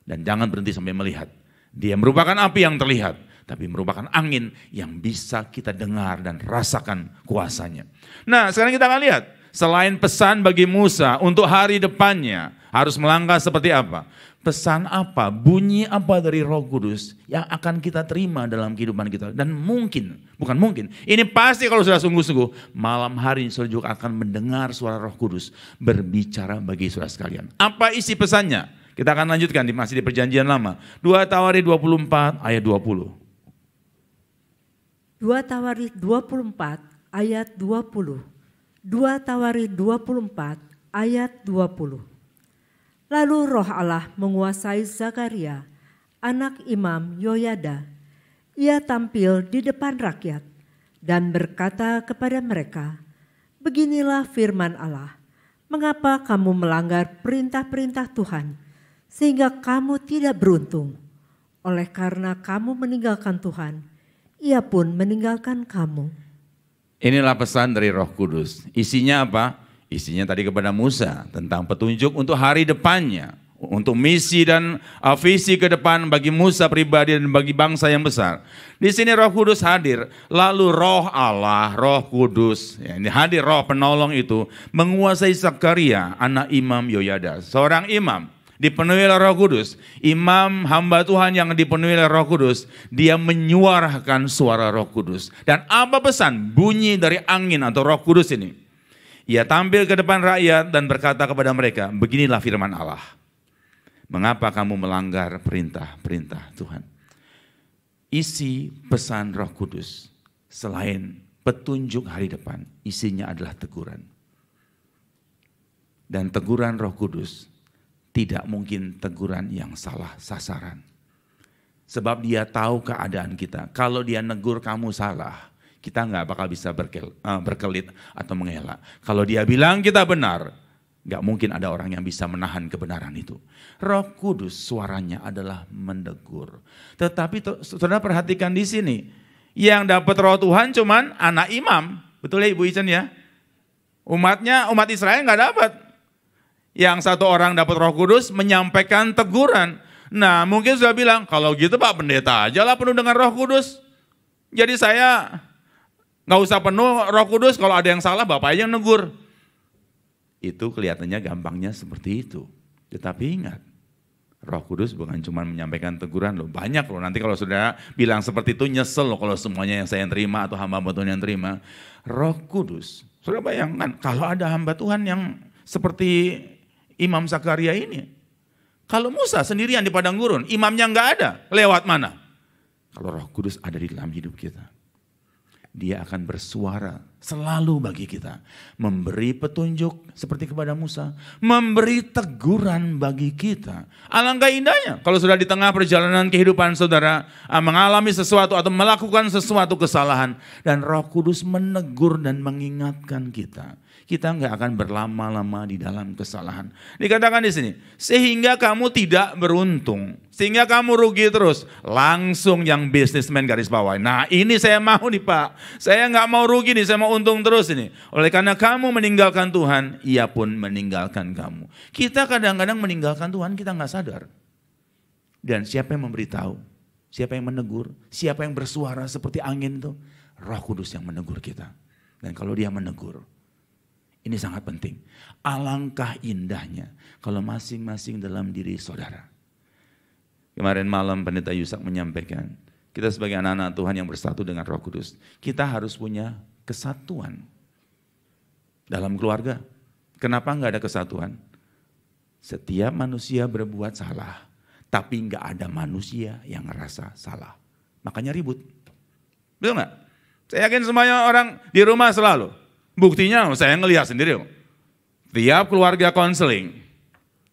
S5: dan jangan berhenti sampai melihat. Dia merupakan api yang terlihat, tapi merupakan angin yang bisa kita dengar dan rasakan kuasanya. Nah, sekarang kita akan lihat, selain pesan bagi Musa untuk hari depannya, harus melangkah seperti apa? Pesan apa, bunyi apa dari Roh Kudus yang akan kita terima dalam kehidupan kita. Dan mungkin, bukan mungkin, ini pasti kalau sudah sungguh-sungguh, malam hari saudara juga akan mendengar suara Roh Kudus berbicara bagi saudara sekalian. Apa isi pesannya? Kita akan lanjutkan masih di perjanjian lama. 2 Tawarik 24 ayat 20.
S6: 2 Tawarik 24 ayat 20. 2 Tawarik 24 ayat 20. Lalu Roh Allah menguasai Zakaria, anak Imam Yoyada. Ia tampil di depan rakyat dan berkata kepada mereka, "Beginilah firman Allah, mengapa kamu melanggar perintah-perintah Tuhan, sehingga kamu tidak beruntung? Oleh karena kamu meninggalkan Tuhan, Ia pun meninggalkan kamu."
S5: Inilah pesan dari Roh Kudus. Isinya apa? Isinya tadi kepada Musa tentang petunjuk untuk hari depannya, untuk misi dan visi ke depan bagi Musa pribadi dan bagi bangsa yang besar. Di sini Roh Kudus hadir, lalu Roh Allah, Roh Kudus, ya, ini hadir Roh penolong itu menguasai Zakaria, anak Imam Yoyada, seorang imam dipenuhi oleh Roh Kudus. Imam hamba Tuhan yang dipenuhi oleh Roh Kudus, dia menyuarakan suara Roh Kudus. Dan apa pesan bunyi dari angin atau Roh Kudus ini? Ia tampil ke depan rakyat dan berkata kepada mereka, "Beginilah firman Allah. Mengapa kamu melanggar perintah-perintah Tuhan?" Isi pesan Roh Kudus selain petunjuk hari depan, isinya adalah teguran. Dan teguran Roh Kudus tidak mungkin teguran yang salah sasaran. Sebab dia tahu keadaan kita. Kalau dia negur kamu salah, kita nggak bakal bisa berkelit atau mengelak. Kalau dia bilang kita benar, nggak mungkin ada orang yang bisa menahan kebenaran itu. Roh Kudus suaranya adalah menegur. Tetapi saudara perhatikan di sini, yang dapat Roh Tuhan cuman anak imam, betul ya Ibu Ican ya? Umat Israel nggak dapat. Yang satu orang dapat Roh Kudus menyampaikan teguran. Nah mungkin sudah bilang, kalau gitu Pak Pendeta aja lah penuh dengan Roh Kudus. Jadi saya nggak usah penuh Roh Kudus, kalau ada yang salah Bapak aja yang negur. Itu kelihatannya gampangnya seperti itu. Tetapi ingat, Roh Kudus bukan cuma menyampaikan teguran loh, banyak loh. Nanti kalau sudah bilang seperti itu nyesel loh kalau semuanya yang saya terima atau hamba Tuhan yang terima. Roh Kudus, saudara bayangkan kalau ada hamba Tuhan yang seperti Imam Zakaria ini. Kalau Musa sendirian di padang gurun, imamnya nggak ada, lewat mana? Kalau Roh Kudus ada di dalam hidup kita, dia akan bersuara selalu bagi kita. Memberi petunjuk seperti kepada Musa. Memberi teguran bagi kita. Alangkah indahnya kalau sudah di tengah perjalanan kehidupan saudara mengalami sesuatu atau melakukan sesuatu kesalahan. Dan Roh Kudus menegur dan mengingatkan kita. Kita nggak akan berlama-lama di dalam kesalahan. Dikatakan di sini, sehingga kamu tidak beruntung. Sehingga kamu rugi terus. Langsung yang businessman garis bawah. Nah ini saya mau nih Pak. Saya nggak mau rugi nih, saya mau untung terus ini. Oleh karena kamu meninggalkan Tuhan, Ia pun meninggalkan kamu. Kita kadang-kadang meninggalkan Tuhan, kita nggak sadar. Dan siapa yang memberitahu? Siapa yang menegur? Siapa yang bersuara seperti angin itu? Roh Kudus yang menegur kita. Dan kalau Dia menegur, ini sangat penting. Alangkah indahnya kalau masing-masing dalam diri saudara. Kemarin malam Pendeta Yusak menyampaikan, kita sebagai anak-anak Tuhan yang bersatu dengan Roh Kudus, kita harus punya kesatuan dalam keluarga. Kenapa enggak ada kesatuan? Setiap manusia berbuat salah, tapi enggak ada manusia yang ngerasa salah. Makanya ribut. Betul enggak? Saya yakin semuanya orang di rumah selalu. Buktinya saya ngelihat sendiri. Tiap keluarga konseling,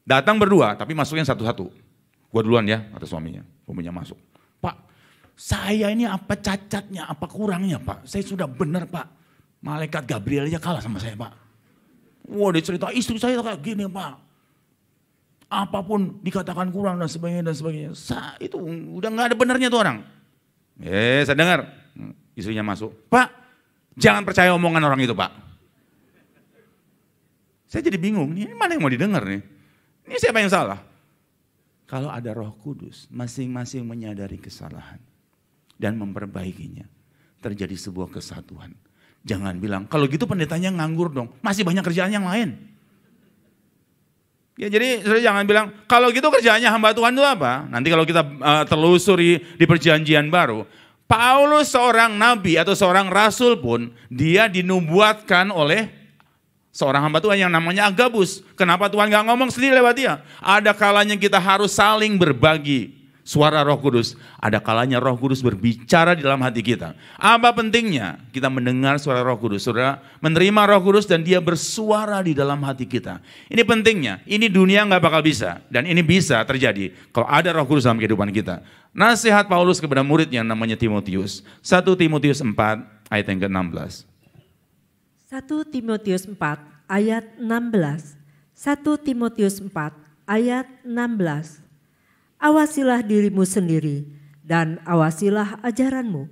S5: datang berdua tapi masuknya satu-satu. Gua duluan ya, kata suaminya. Suaminya masuk. Pak, saya ini apa cacatnya, apa kurangnya Pak? Saya sudah benar Pak. Malaikat Gabriel aja kalah sama saya Pak. Wah dia cerita istri saya kayak gini Pak. Apapun dikatakan kurang dan sebagainya dan sebagainya. Itu udah gak ada benarnya tuh orang. Saya dengar. Istrinya masuk. Pak, jangan percaya omongan orang itu Pak. Saya jadi bingung, ini mana yang mau didengar nih? Ini siapa yang salah? Kalau ada Roh Kudus, masing-masing menyadari kesalahan dan memperbaikinya. Terjadi sebuah kesatuan. Jangan bilang, kalau gitu pendetanya nganggur dong. Masih banyak kerjaan yang lain. Ya jadi jangan bilang, kalau gitu kerjaannya hamba Tuhan itu apa? Nanti kalau kita telusuri di perjanjian baru, Paulus seorang nabi atau seorang rasul pun, dia dinubuatkan oleh seorang hamba Tuhan yang namanya Agabus. Kenapa Tuhan gak ngomong sendiri lewat dia? Ada kalanya kita harus saling berbagi suara Roh Kudus. Ada kalanya Roh Kudus berbicara di dalam hati kita. Apa pentingnya kita mendengar suara Roh Kudus? Saudara menerima Roh Kudus dan dia bersuara di dalam hati kita. Ini pentingnya. Ini dunia gak bakal bisa. Dan ini bisa terjadi kalau ada Roh Kudus dalam kehidupan kita. Nasihat Paulus kepada muridnya namanya Timotius. 1 Timotius 4 ayat yang ke-16.
S6: 1 Timotius 4 ayat 16. 1 Timotius 4 ayat 16. Awasilah dirimu sendiri dan awasilah ajaranmu.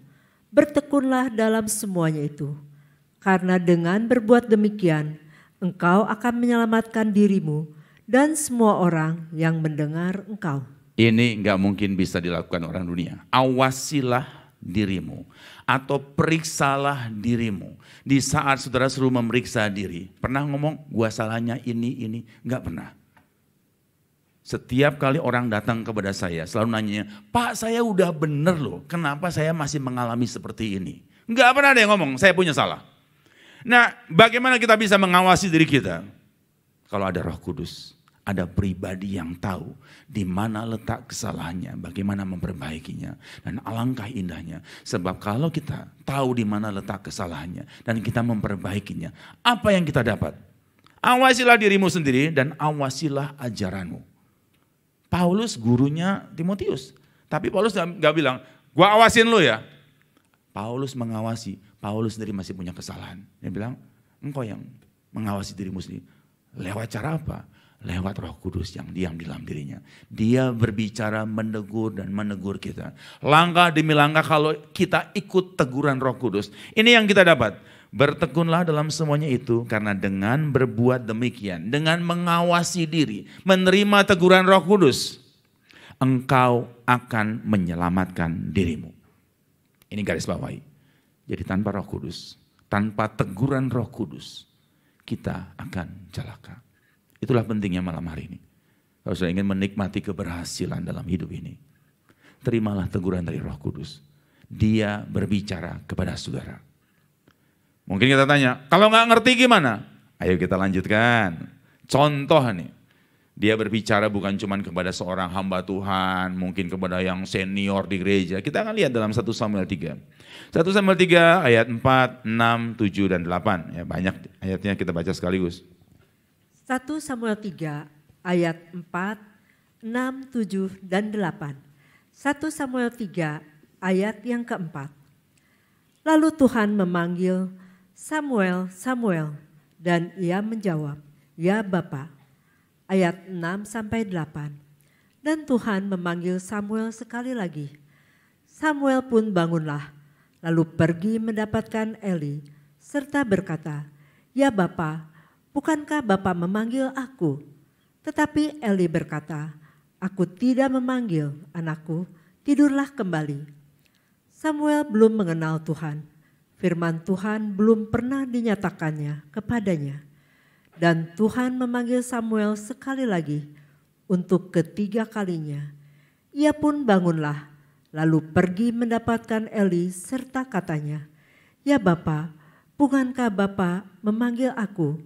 S6: Bertekunlah dalam semuanya itu. Karena dengan berbuat demikian, engkau akan menyelamatkan dirimu dan semua orang yang mendengar engkau.
S5: Ini nggak mungkin bisa dilakukan orang dunia. Awasilah dirimu atau periksalah dirimu. Di saat saudara suruh memeriksa diri, pernah ngomong gua salahnya ini, nggak pernah. Setiap kali orang datang kepada saya selalu nanya, Pak saya udah bener loh, kenapa saya masih mengalami seperti ini? Nggak pernah ada yang ngomong, saya punya salah. Nah bagaimana kita bisa mengawasi diri kita? Kalau ada Roh Kudus, ada pribadi yang tahu di mana letak kesalahannya, bagaimana memperbaikinya. Dan alangkah indahnya, sebab kalau kita tahu di mana letak kesalahannya dan kita memperbaikinya, apa yang kita dapat? Awasilah dirimu sendiri dan awasilah ajaranmu. Paulus gurunya Timotius. Tapi Paulus gak bilang, gua awasin lu ya. Paulus mengawasi, Paulus sendiri masih punya kesalahan. Dia bilang, engkau yang mengawasi dirimu sendiri. Lewat cara apa? Lewat Roh Kudus yang diam di dalam dirinya. Dia berbicara, menegur dan menegur kita. Langkah demi langkah kalau kita ikut teguran Roh Kudus. Ini yang kita dapat. Bertekunlah dalam semuanya itu karena dengan berbuat demikian, dengan mengawasi diri, menerima teguran Roh Kudus, engkau akan menyelamatkan dirimu. Ini garis bawahi. Jadi tanpa Roh Kudus, tanpa teguran Roh Kudus, kita akan celaka. Itulah pentingnya malam hari ini. Kalau sudah ingin menikmati keberhasilan dalam hidup ini, terimalah teguran dari Roh Kudus. Dia berbicara kepada saudara. Mungkin kita tanya, kalau nggak ngerti gimana? Ayo kita lanjutkan. Contoh nih, dia berbicara bukan cuma kepada seorang hamba Tuhan, mungkin kepada yang senior di gereja. Kita akan lihat dalam 1 Samuel 3. 1 Samuel 3 ayat 4, 6, 7, dan 8. Ya, banyak ayatnya kita baca sekaligus.
S6: 1 Samuel 3 ayat 4, 6, 7, dan 8. 1 Samuel 3 ayat yang keempat. Lalu Tuhan memanggil Samuel, Samuel, dan ia menjawab, ya Bapa. Ayat 6-8. Dan Tuhan memanggil Samuel sekali lagi. Samuel pun bangunlah, lalu pergi mendapatkan Eli, serta berkata, ya Bapa, bukankah Bapa memanggil aku? Tetapi Eli berkata, aku tidak memanggil anakku, tidurlah kembali. Samuel belum mengenal Tuhan. Firman Tuhan belum pernah dinyatakannya kepadanya. Dan Tuhan memanggil Samuel sekali lagi untuk ketiga kalinya. Ia pun bangunlah, lalu pergi mendapatkan Eli serta katanya, ya Bapa, bukankah Bapa memanggil aku?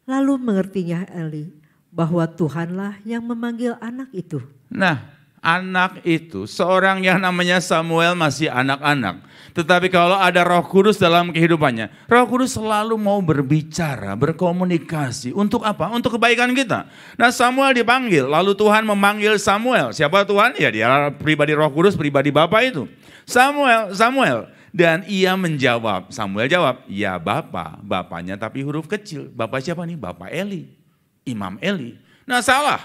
S6: Lalu mengertinya Eli bahwa Tuhanlah yang memanggil anak itu.
S5: Nah, Anak itu, seorang yang namanya Samuel masih anak-anak. Tetapi kalau ada Roh Kudus dalam kehidupannya, Roh Kudus selalu mau berbicara, berkomunikasi. Untuk apa? Untuk kebaikan kita. Nah, Samuel dipanggil, lalu Tuhan memanggil Samuel. Siapa Tuhan? Ya, dia pribadi Roh Kudus, pribadi Bapa itu. Samuel. Dan ia menjawab, Samuel jawab, ya Bapa, Bapaknya tapi huruf kecil. Bapak siapa nih? Bapak Eli, Imam Eli. Nah, salah.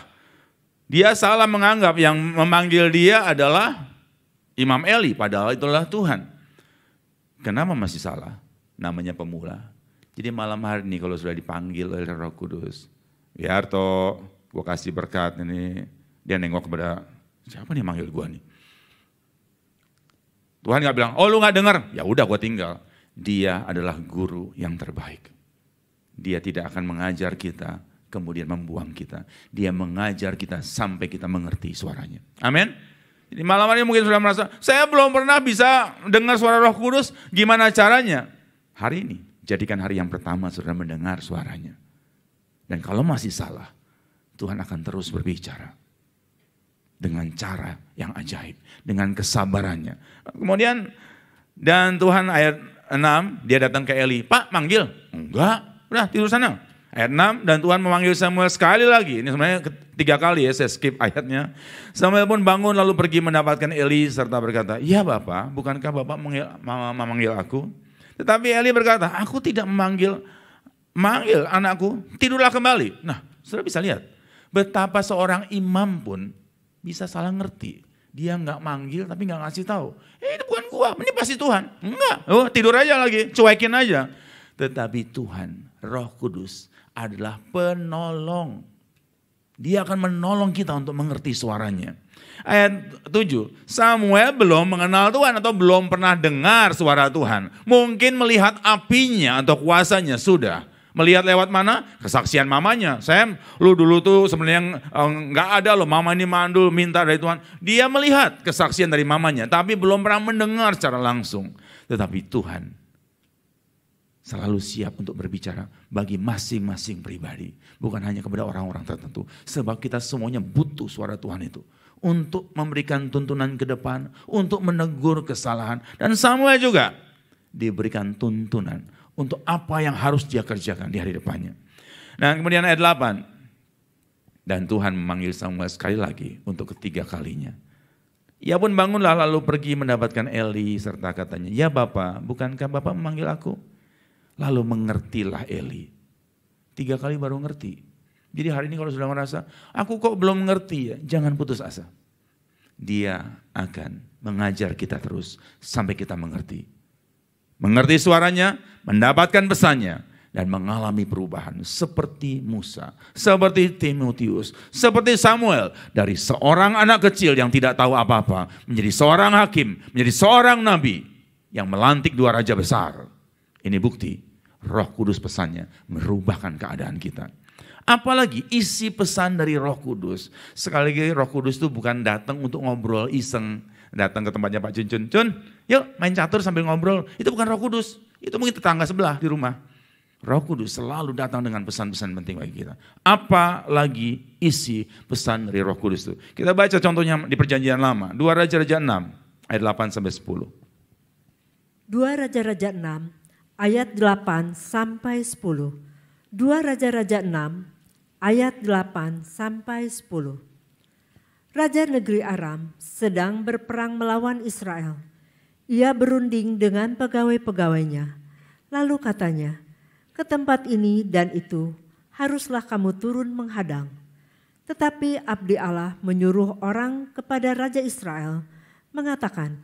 S5: Dia salah menganggap yang memanggil dia adalah Imam Eli, padahal itulah Tuhan. Kenapa masih salah? Namanya pemula. Jadi malam hari ini kalau sudah dipanggil oleh Roh Kudus, Wiarto, gue kasih berkat ini, dia nengok kepada, siapa nih manggil gue nih? Tuhan gak bilang, oh lu gak dengar? Ya udah gue tinggal. Dia adalah guru yang terbaik. Dia tidak akan mengajar kita kemudian membuang kita. Dia mengajar kita sampai kita mengerti suaranya. Amin. Jadi malam hari mungkin sudah merasa, saya belum pernah bisa dengar suara Roh Kudus, gimana caranya? Hari ini, jadikan hari yang pertama sudah mendengar suaranya. Dan kalau masih salah, Tuhan akan terus berbicara. Dengan cara yang ajaib, dengan kesabarannya. Kemudian, dan Tuhan ayat 6, dia datang ke Eli, Pak manggil? Enggak, udah tidur sana. Ayat 6, dan Tuhan memanggil Samuel sekali lagi. Ini sebenarnya 3 kali ya, saya skip ayatnya. Samuel pun bangun lalu pergi mendapatkan Eli serta berkata, ya Bapak, bukankah Bapak memanggil aku? Tetapi Eli berkata, aku tidak memanggil anakku, tidurlah kembali. Nah, saudara bisa lihat, betapa seorang imam pun bisa salah ngerti. Dia nggak manggil tapi nggak ngasih tahu. Itu bukan gua, ini pasti Tuhan. Enggak, tidur aja lagi, cuekin aja. Tetapi Tuhan, Roh Kudus adalah penolong. Dia akan menolong kita untuk mengerti suaranya. Ayat 7, Samuel belum mengenal Tuhan atau belum pernah dengar suara Tuhan. Mungkin melihat apinya atau kuasanya sudah. Melihat lewat mana? Kesaksian mamanya. Sam, lu dulu tuh sebenarnya nggak ada loh, mama ini mandul minta dari Tuhan. Dia melihat kesaksian dari mamanya, tapi belum pernah mendengar secara langsung. Tetapi Tuhan selalu siap untuk berbicara bagi masing-masing pribadi. Bukan hanya kepada orang-orang tertentu. Sebab kita semuanya butuh suara Tuhan itu. Untuk memberikan tuntunan ke depan. Untuk menegur kesalahan. Dan Samuel juga diberikan tuntunan. Untuk apa yang harus dia kerjakan di hari depannya. Nah kemudian ayat 8. Dan Tuhan memanggil Samuel sekali lagi untuk ketiga kalinya. Ia pun bangunlah lalu pergi mendapatkan Eli serta katanya, ya Bapak, bukankah Bapak memanggil aku? Lalu mengertilah Eli. 3 kali baru ngerti. Jadi hari ini kalau sudah merasa, aku kok belum ngerti ya, jangan putus asa. Dia akan mengajar kita terus sampai kita mengerti. Mengerti suaranya, mendapatkan pesannya, dan mengalami perubahan. Seperti Musa, seperti Timotius, seperti Samuel. Dari seorang anak kecil yang tidak tahu apa-apa, menjadi seorang hakim, menjadi seorang nabi, yang melantik 2 raja besar. Ini bukti. Roh Kudus pesannya merubahkan keadaan kita. Apalagi isi pesan dari Roh Kudus. Sekali lagi Roh Kudus itu bukan datang untuk ngobrol iseng. Datang ke tempatnya Pak Cun, yuk main catur sambil ngobrol. Itu bukan Roh Kudus. Itu mungkin tetangga sebelah di rumah. Roh Kudus selalu datang dengan pesan-pesan penting bagi kita. Apalagi isi pesan dari Roh Kudus itu. Kita baca contohnya di Perjanjian Lama. 2 Raja-Raja 6 ayat 8 sampai 10.
S6: 2 Raja-Raja 6 ayat 8 sampai 10. 2 Raja-Raja 6 ayat 8 sampai 10. Raja negeri Aram sedang berperang melawan Israel. Ia berunding dengan pegawai-pegawainya. Lalu katanya, ke tempat ini dan itu haruslah kamu turun menghadang. Tetapi abdi Allah menyuruh orang kepada Raja Israel mengatakan,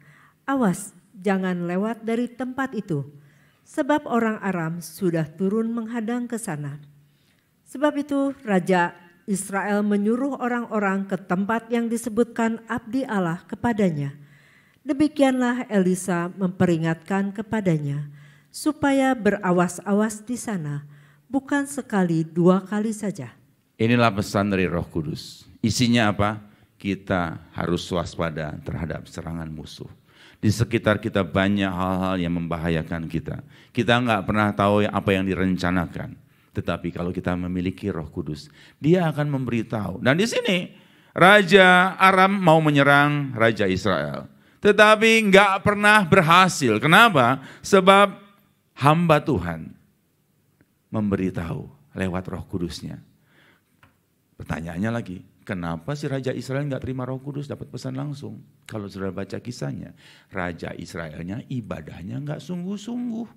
S6: awas jangan lewat dari tempat itu. Sebab orang Aram sudah turun menghadang ke sana. Sebab itu Raja Israel menyuruh orang-orang ke tempat yang disebutkan abdi Allah kepadanya. Demikianlah Elisa memperingatkan kepadanya, supaya berawas-awas di sana, bukan sekali 2 kali saja.
S5: Inilah pesan dari Roh Kudus. Isinya apa? Kita harus waspada terhadap serangan musuh. Di sekitar kita banyak hal-hal yang membahayakan kita. Kita nggak pernah tahu apa yang direncanakan. Tetapi kalau kita memiliki Roh Kudus, Dia akan memberitahu. Dan di sini Raja Aram mau menyerang Raja Israel. Tetapi nggak pernah berhasil. Kenapa? Sebab hamba Tuhan memberitahu lewat Roh Kudusnya. Pertanyaannya lagi, kenapa si Raja Israel nggak terima Roh Kudus dapat pesan langsung? Kalau saudara baca kisahnya, Raja Israelnya ibadahnya nggak sungguh-sungguh.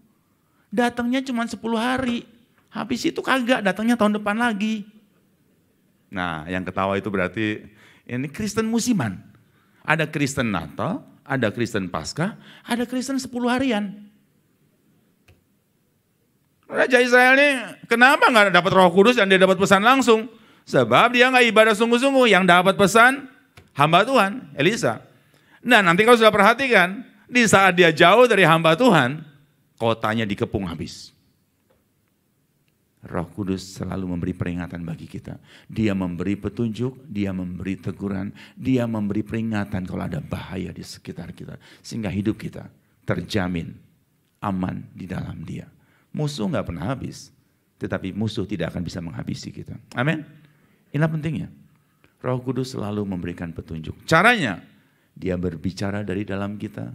S5: Datangnya cuma 10 hari, habis itu kagak, datangnya tahun depan lagi. Nah, yang ketawa itu berarti ini Kristen musiman. Ada Kristen Natal, ada Kristen Paskah, ada Kristen 10 harian. Raja Israel ini kenapa nggak dapat Roh Kudus dan dia dapat pesan langsung? Sebab dia nggak ibadah sungguh-sungguh, yang dapat pesan hamba Tuhan, Elisa. Nah, nanti kalau sudah perhatikan, di saat dia jauh dari hamba Tuhan, kotanya dikepung habis. Roh Kudus selalu memberi peringatan bagi kita. Dia memberi petunjuk, dia memberi teguran, dia memberi peringatan kalau ada bahaya di sekitar kita. Sehingga hidup kita terjamin aman di dalam dia. Musuh nggak pernah habis, tetapi musuh tidak akan bisa menghabisi kita. Amin. Inilah pentingnya. Roh Kudus selalu memberikan petunjuk. Caranya, dia berbicara dari dalam kita.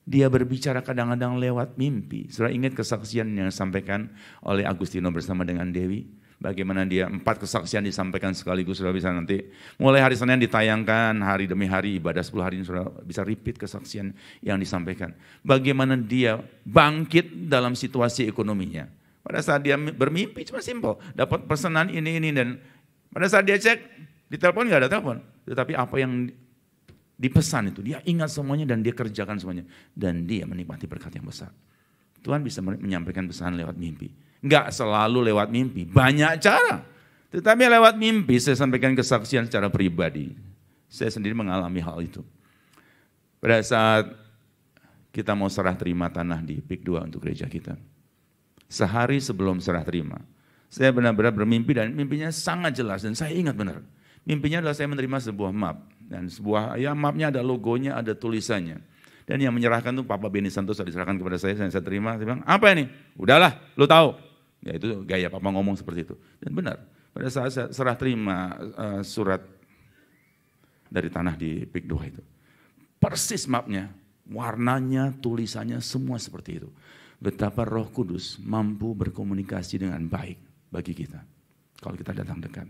S5: Dia berbicara kadang-kadang lewat mimpi. Saudara ingat kesaksian yang disampaikan oleh Agustino bersama dengan Dewi. Bagaimana dia 4 kesaksian disampaikan sekaligus. Saudara bisa nanti mulai hari Senin ditayangkan, hari demi hari ibadah 10 hari ini saudara bisa repeat kesaksian yang disampaikan. Bagaimana dia bangkit dalam situasi ekonominya. Pada saat dia bermimpi cuma simpel. Dapat pesanan ini dan pada saat dia cek di telepon nggak ada telepon. Tetapi apa yang dipesan itu, dia ingat semuanya dan dia kerjakan semuanya. Dan dia menikmati berkat yang besar. Tuhan bisa menyampaikan pesan lewat mimpi. Enggak selalu lewat mimpi, banyak cara. Tetapi lewat mimpi saya sampaikan kesaksian secara pribadi. Saya sendiri mengalami hal itu. Pada saat kita mau serah terima tanah di PIK 2 untuk gereja kita. Sehari sebelum serah terima, saya benar-benar bermimpi dan mimpinya sangat jelas dan saya ingat benar. Mimpinya adalah saya menerima sebuah map. Dan sebuah, ya mapnya ada logonya, ada tulisannya. Dan yang menyerahkan tuh Papa Beni Santosa diserahkan kepada saya terima. Saya bilang, apa ini? Udahlah, lu tahu. Ya itu gaya Papa ngomong seperti itu. Dan benar, pada saat saya serah terima surat dari tanah di PIK 2 itu. Persis mapnya, warnanya, tulisannya, semua seperti itu. Betapa Roh Kudus mampu berkomunikasi dengan baik bagi kita. Kalau kita datang dekat.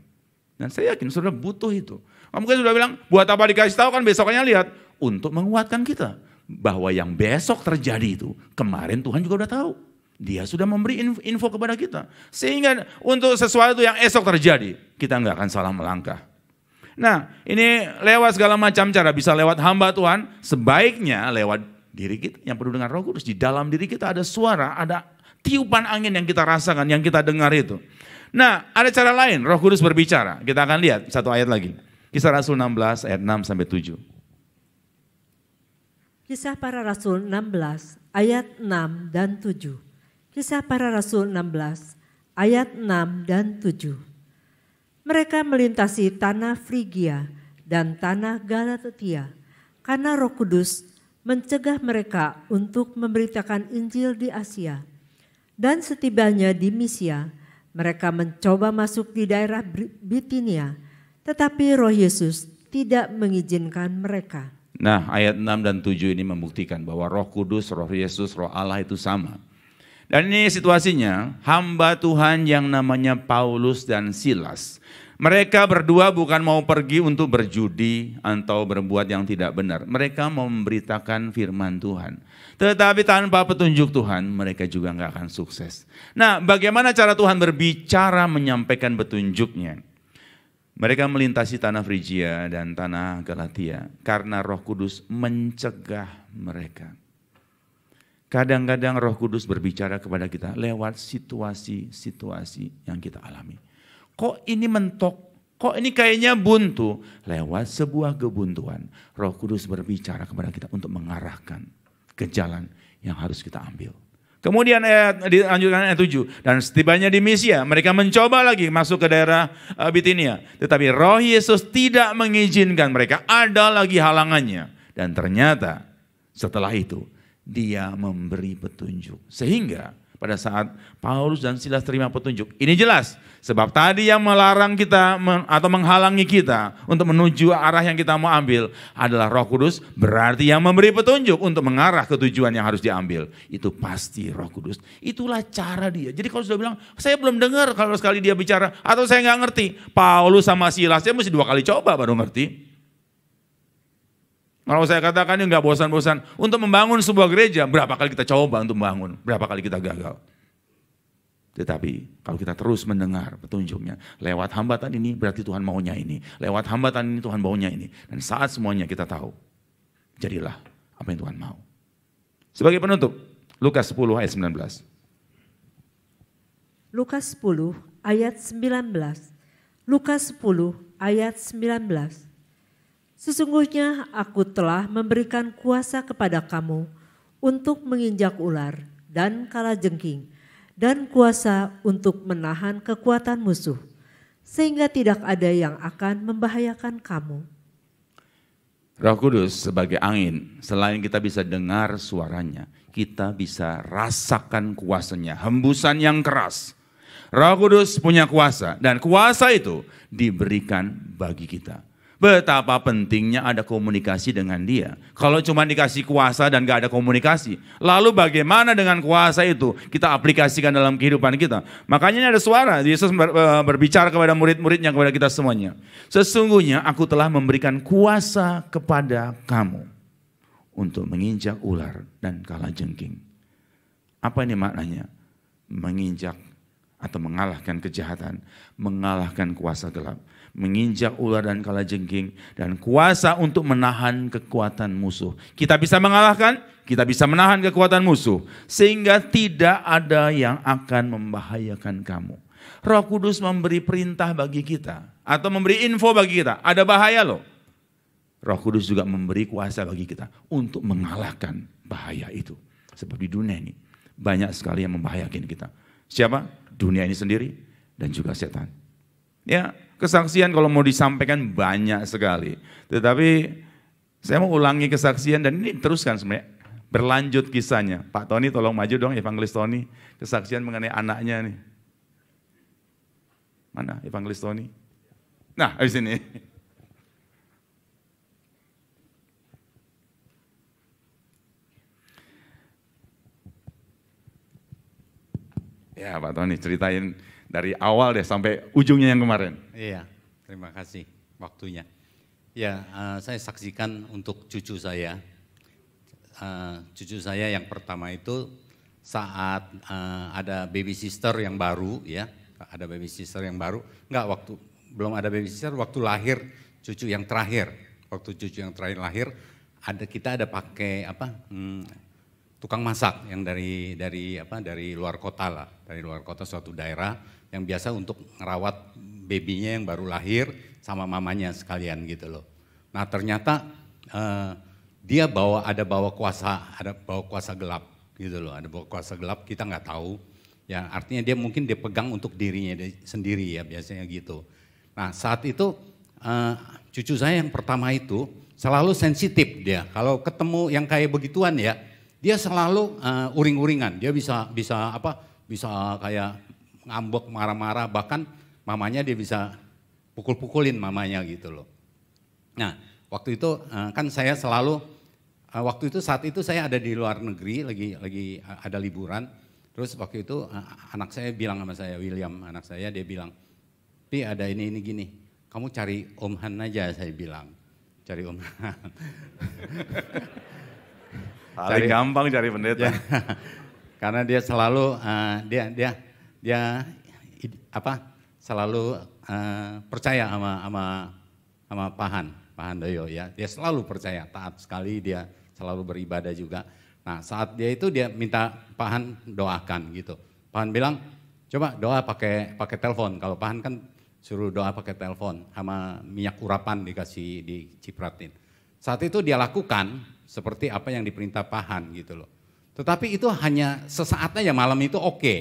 S5: Dan saya yakin saudara butuh itu. Kamu mungkin sudah bilang, buat apa dikasih tahu kan besoknya lihat. Untuk menguatkan kita. Bahwa yang besok terjadi itu, kemarin Tuhan juga udah tahu. Dia sudah memberi info kepada kita. Sehingga untuk sesuatu yang esok terjadi, kita nggak akan salah melangkah. Nah ini lewat segala macam cara, bisa lewat hamba Tuhan, sebaiknya lewat diri kita yang penuh dengan Roh Kudus. Di dalam diri kita ada suara, ada tiupan angin yang kita rasakan, yang kita dengar itu. Nah, ada cara lain Roh Kudus berbicara. Kita akan lihat satu ayat lagi. Kisah Rasul 16 ayat 6 sampai 7.
S6: Kisah para Rasul 16 ayat 6 dan 7. Kisah para Rasul 16 ayat 6 dan 7. Mereka melintasi tanah Frigia dan tanah Galatia karena Roh Kudus mencegah mereka untuk memberitakan Injil di Asia. Dan setibanya di Misia, mereka mencoba masuk di daerah Bitinia, tetapi Roh Yesus tidak mengizinkan mereka.
S5: Nah ayat 6 dan 7 ini membuktikan bahwa Roh Kudus, Roh Yesus, Roh Allah itu sama. Dan ini situasinya, hamba Tuhan yang namanya Paulus dan Silas. Mereka berdua bukan mau pergi untuk berjudi atau berbuat yang tidak benar. Mereka mau memberitakan firman Tuhan. Tetapi tanpa petunjuk Tuhan, mereka juga nggak akan sukses. Nah, bagaimana cara Tuhan berbicara menyampaikan petunjuknya? Mereka melintasi tanah Frigia dan tanah Galatia karena Roh Kudus mencegah mereka. Kadang-kadang Roh Kudus berbicara kepada kita lewat situasi-situasi yang kita alami. Kok ini mentok? Kok ini kayaknya buntu? Lewat sebuah kebuntuan, Roh Kudus berbicara kepada kita untuk mengarahkan ke jalan yang harus kita ambil. Kemudian dilanjutkan ayat 7. Dan setibanya di Misia, mereka mencoba lagi masuk ke daerah Bitinia. Tetapi Roh Yesus tidak mengizinkan mereka, ada lagi halangannya. Dan ternyata setelah itu, dia memberi petunjuk. Sehingga pada saat Paulus dan Silas terima petunjuk. Ini jelas, sebab tadi yang melarang kita atau menghalangi kita untuk menuju arah yang kita mau ambil adalah Roh Kudus, berarti yang memberi petunjuk untuk mengarah ke tujuan yang harus diambil. Itu pasti Roh Kudus. Itulah cara dia. Jadi kalau sudah bilang, saya belum dengar kalau sekali dia bicara, atau saya nggak ngerti. Paulus sama Silas, saya mesti 2 kali coba baru ngerti. Kalau saya katakan nggak bosan-bosan, untuk membangun sebuah gereja, berapa kali kita coba untuk membangun, berapa kali kita gagal. Tetapi kalau kita terus mendengar petunjuknya, lewat hambatan ini berarti Tuhan maunya ini, lewat hambatan ini Tuhan maunya ini. Dan saat semuanya kita tahu, jadilah apa yang Tuhan mau. Sebagai penutup, Lukas 10 ayat 19.
S6: Lukas 10 ayat 19. Lukas 10 ayat 19. Sesungguhnya aku telah memberikan kuasa kepada kamu untuk menginjak ular dan kalajengking, dan kuasa untuk menahan kekuatan musuh, sehingga tidak ada yang akan membahayakan kamu.
S5: Roh Kudus sebagai angin, selain kita bisa dengar suaranya, kita bisa rasakan kuasanya, hembusan yang keras. Roh Kudus punya kuasa, dan kuasa itu diberikan bagi kita. Betapa pentingnya ada komunikasi dengan dia. Kalau cuma dikasih kuasa dan gak ada komunikasi, lalu bagaimana dengan kuasa itu kita aplikasikan dalam kehidupan kita? Makanya ini ada suara, Yesus berbicara kepada murid-muridnya, kepada kita semuanya. Sesungguhnya aku telah memberikan kuasa kepada kamu untuk menginjak ular dan kalajengking. Apa ini maknanya? Menginjak atau mengalahkan kejahatan, mengalahkan kuasa gelap, menginjak ular dan kalajengking, dan kuasa untuk menahan kekuatan musuh. Kita bisa mengalahkan, kita bisa menahan kekuatan musuh, sehingga tidak ada yang akan membahayakan kamu. Roh Kudus memberi perintah bagi kita, atau memberi info bagi kita, ada bahaya loh. Roh Kudus juga memberi kuasa bagi kita untuk mengalahkan bahaya itu. Sebab di dunia ini banyak sekali yang membahayakan kita. Siapa? Dunia ini sendiri dan juga setan. Ya, kesaksian kalau mau disampaikan banyak sekali. Tetapi saya mau ulangi kesaksian dan ini teruskan sebenarnya. Berlanjut kisahnya. Pak Tony tolong maju dong, Evangelis Tony. Kesaksian mengenai anaknya nih. Mana Evangelis Tony? Nah, di sini. Ya Pak Tony, ceritain dari awal deh sampai ujungnya yang kemarin.
S7: Iya, terima kasih waktunya. Ya, saya saksikan untuk cucu saya. Cucu saya yang pertama itu saat ada baby sister yang baru, ya, ada baby sister yang baru. Enggak, belum ada baby sister, waktu lahir cucu yang terakhir. Waktu cucu yang terakhir lahir, kita ada pakai tukang masak yang dari luar kota lah, dari luar kota suatu daerah yang biasa untuk ngerawat babynya yang baru lahir sama mamanya sekalian gitu loh. Nah ternyata dia bawa kuasa gelap gitu loh, ada bawa kuasa gelap, kita nggak tahu. Ya artinya dia mungkin dia pegang untuk dirinya sendiri ya biasanya gitu. Nah saat itu cucu saya yang pertama itu selalu sensitif dia, kalau ketemu yang kayak begituan ya. Dia selalu uring-uringan, dia bisa kayak ngambek, marah-marah, bahkan mamanya dia bisa pukul-pukulin mamanya gitu loh. Nah waktu itu kan saya selalu, saat itu saya ada di luar negeri, lagi ada liburan, terus waktu itu anak saya bilang sama saya, William anak saya, dia bilang, Pi ada ini gini, kamu cari Om Han aja, saya bilang, cari Om Han.
S5: Paling gampang cari pendeta. Ya,
S7: karena dia selalu selalu percaya sama Pak Handoyo ya. Dia selalu percaya, taat sekali, dia selalu beribadah juga. Nah, saat dia minta Pak Han doakan gitu. Pak Han bilang, "Coba doa pakai telepon." Kalau Pak Han kan suruh doa pakai telepon sama minyak urapan dicipratin. Saat itu dia lakukan seperti apa yang diperintah Pak Han gitu loh. Tetapi itu hanya sesaat aja, malam itu oke.